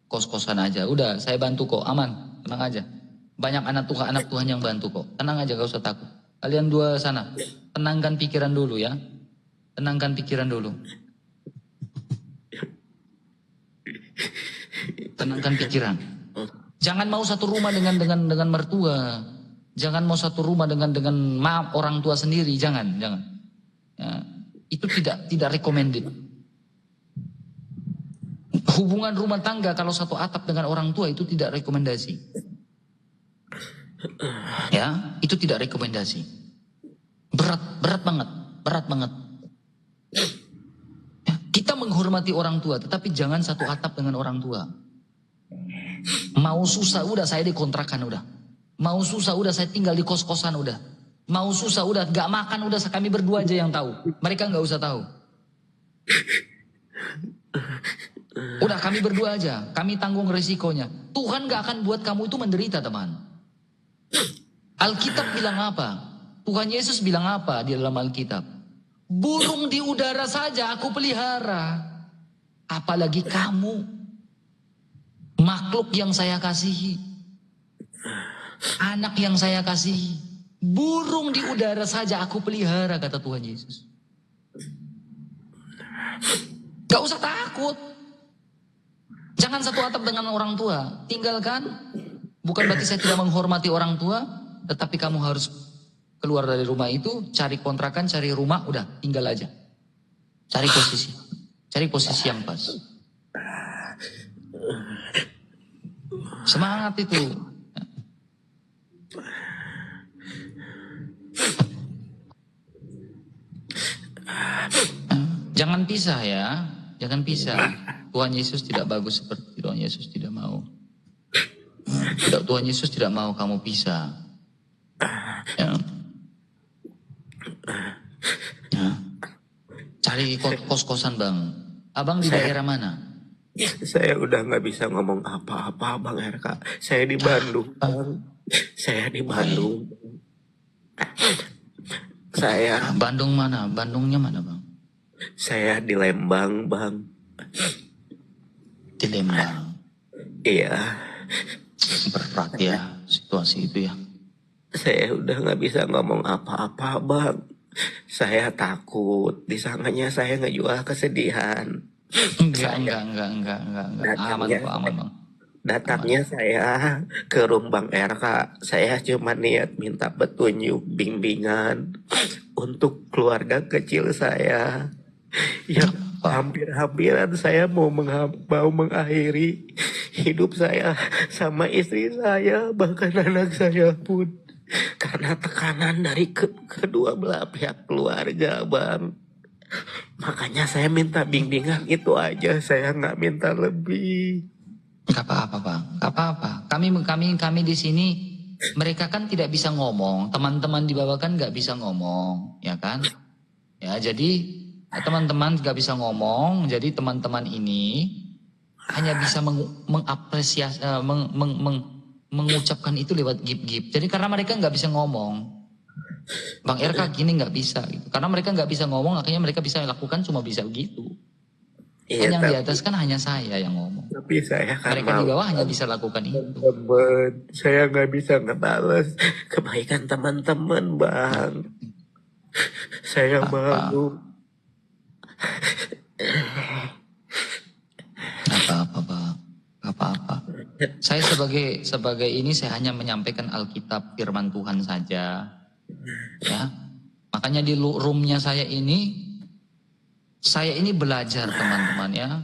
[SPEAKER 2] kos-kosan aja, udah saya bantu kok, aman, tenang aja. Banyak anak Tuhan yang bantu kok, tenang aja, gak usah takut. Kalian dua sana, tenangkan pikiran dulu ya, tenangkan pikiran dulu. Tenangkan pikiran. Jangan mau satu rumah dengan mertua, jangan mau satu rumah dengan orang tua sendiri, jangan. Ya, itu tidak recommended. Hubungan rumah tangga kalau satu atap dengan orang tua itu tidak rekomendasi. Ya, itu tidak rekomendasi. Berat banget. Ya, kita menghormati orang tua, tetapi jangan satu atap dengan orang tua. Mau susah udah saya dikontrakan udah. Mau susah udah saya tinggal di kos-kosan udah. Mau susah udah gak makan udah kami berdua aja yang tahu. Mereka gak usah tahu. Udah kami berdua aja, kami tanggung resikonya. Tuhan gak akan buat kamu itu menderita teman. Alkitab bilang apa? Tuhan Yesus bilang apa di dalam Alkitab? Burung di udara saja aku pelihara. Apalagi kamu, makhluk yang saya kasihi, anak yang saya kasihi. Burung di udara saja aku pelihara, kata Tuhan Yesus. Gak usah takut. Jangan satu atap dengan orang tua. Tinggalkan. Bukan berarti saya tidak menghormati orang tua. Tetapi kamu harus keluar dari rumah itu. Cari kontrakan, cari rumah. Udah, tinggal aja. Cari posisi. Cari posisi yang pas. Semangat itu. Jangan pisah ya. Jangan pisah. Tuhan Yesus tidak bagus seperti Tuhan Yesus tidak mau. Tuhan Yesus tidak mau kamu pisah. Ya. Ya. Cari kos-kosan bang. Abang di daerah mana?
[SPEAKER 1] Saya udah nggak bisa ngomong apa-apa Bang RK. Saya di Bandung Bang. Saya di Bandung. Saya
[SPEAKER 2] Bandung mana? Bandungnya mana bang?
[SPEAKER 1] Saya di Lembang Bang.
[SPEAKER 2] Di Lembang.
[SPEAKER 1] Iya.
[SPEAKER 2] Berat ya situasi itu ya.
[SPEAKER 1] Saya udah nggak bisa ngomong apa-apa Bang. Saya takut disangkanya saya ngejual kesedihan.
[SPEAKER 2] Enggak. Aman
[SPEAKER 1] Datangnya,
[SPEAKER 2] kok, aman bang.
[SPEAKER 1] datangnya saya ke Rumbang RK. Saya cuma niat minta petunjuk bimbingan untuk keluarga kecil saya. Yang hampir-hampiran saya mau mengakhiri hidup saya sama istri saya, bahkan anak saya pun. Karena tekanan dari kedua belah pihak keluarga Bang. Makanya saya minta bimbingan itu aja, saya nggak minta lebih.
[SPEAKER 2] Gak apa-apa bang, gak apa-apa. Kami di sini, mereka kan tidak bisa ngomong. Teman-teman di bawah kan nggak bisa ngomong, ya kan? Ya jadi teman-teman nggak bisa ngomong. Jadi teman-teman ini hanya bisa mengapresiasi, mengucapkan itu lewat gip-gip. Jadi karena mereka nggak bisa ngomong, Bang RK gini nggak bisa, gitu. Karena mereka nggak bisa ngomong, akhirnya mereka bisa lakukan cuma bisa begitu.
[SPEAKER 1] Iya,
[SPEAKER 2] Yang di atas kan hanya saya yang ngomong.
[SPEAKER 1] Tapi saya kan
[SPEAKER 2] Mereka di bawah hanya bisa lakukan itu.
[SPEAKER 1] teman, saya nggak bisa ngebales kebaikan teman-teman Bang. Saya malu.
[SPEAKER 2] Apa-apa bang, apa-apa. Saya sebagai ini saya hanya menyampaikan Alkitab firman Tuhan saja. Ya, makanya di roomnya saya ini belajar teman-teman ya.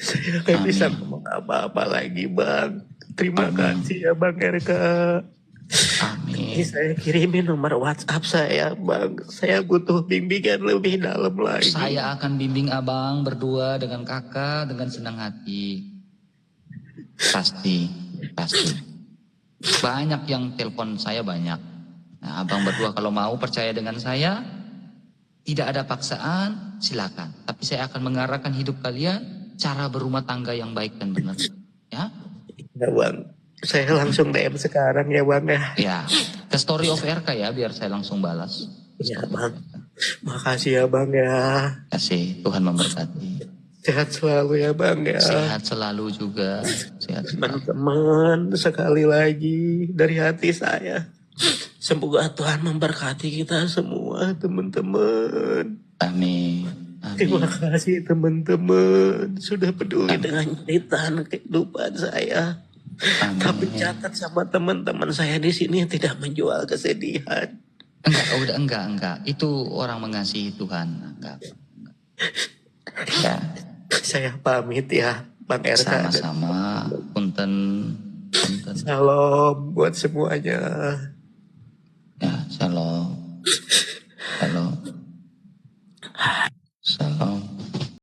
[SPEAKER 1] Saya nggak bisa
[SPEAKER 2] Amin.
[SPEAKER 1] ngomong apa-apa lagi Bang. Terima
[SPEAKER 2] Amin.
[SPEAKER 1] kasih ya Bang RK. Ini
[SPEAKER 2] Amin.
[SPEAKER 1] saya kirimin nomor WhatsApp saya Bang. Saya butuh bimbingan lebih dalam lagi.
[SPEAKER 2] Saya akan bimbing abang berdua dengan kakak dengan senang hati. Pasti, pasti. Banyak yang telepon saya banyak. Nah, abang berdua kalau mau percaya dengan saya, tidak ada paksaan, silakan. Tapi saya akan mengarahkan hidup kalian cara berumah tangga yang baik dan benar. Ya,
[SPEAKER 1] Ya Bang. Saya langsung DM sekarang ya Bang ya.
[SPEAKER 2] ya. Ke story of RK ya, biar saya langsung balas.
[SPEAKER 1] Ya
[SPEAKER 2] Story of
[SPEAKER 1] Bang.
[SPEAKER 2] RK.
[SPEAKER 1] Makasih ya Bang ya.
[SPEAKER 2] Kasih, Tuhan memberkati.
[SPEAKER 1] Sehat selalu ya Bang ya.
[SPEAKER 2] Sehat selalu juga. Sehat selalu.
[SPEAKER 1] Teman-teman, sekali lagi dari hati saya. Semoga Tuhan memberkati kita semua teman-teman.
[SPEAKER 2] Amin.
[SPEAKER 1] Terima
[SPEAKER 2] Amin.
[SPEAKER 1] kasih teman-teman sudah peduli
[SPEAKER 2] Amin.
[SPEAKER 1] dengan cerita kehidupan saya. Tapi
[SPEAKER 2] Amin.
[SPEAKER 1] catat sama teman-teman saya di sini tidak menjual kesedihan.
[SPEAKER 2] Enggak. Itu orang mengasihi Tuhan. Enggak. Ya,
[SPEAKER 1] Saya pamit ya, Bang RK.
[SPEAKER 2] sama-sama. Punten.
[SPEAKER 1] Salam buat semuanya.
[SPEAKER 2] Ya, shalom.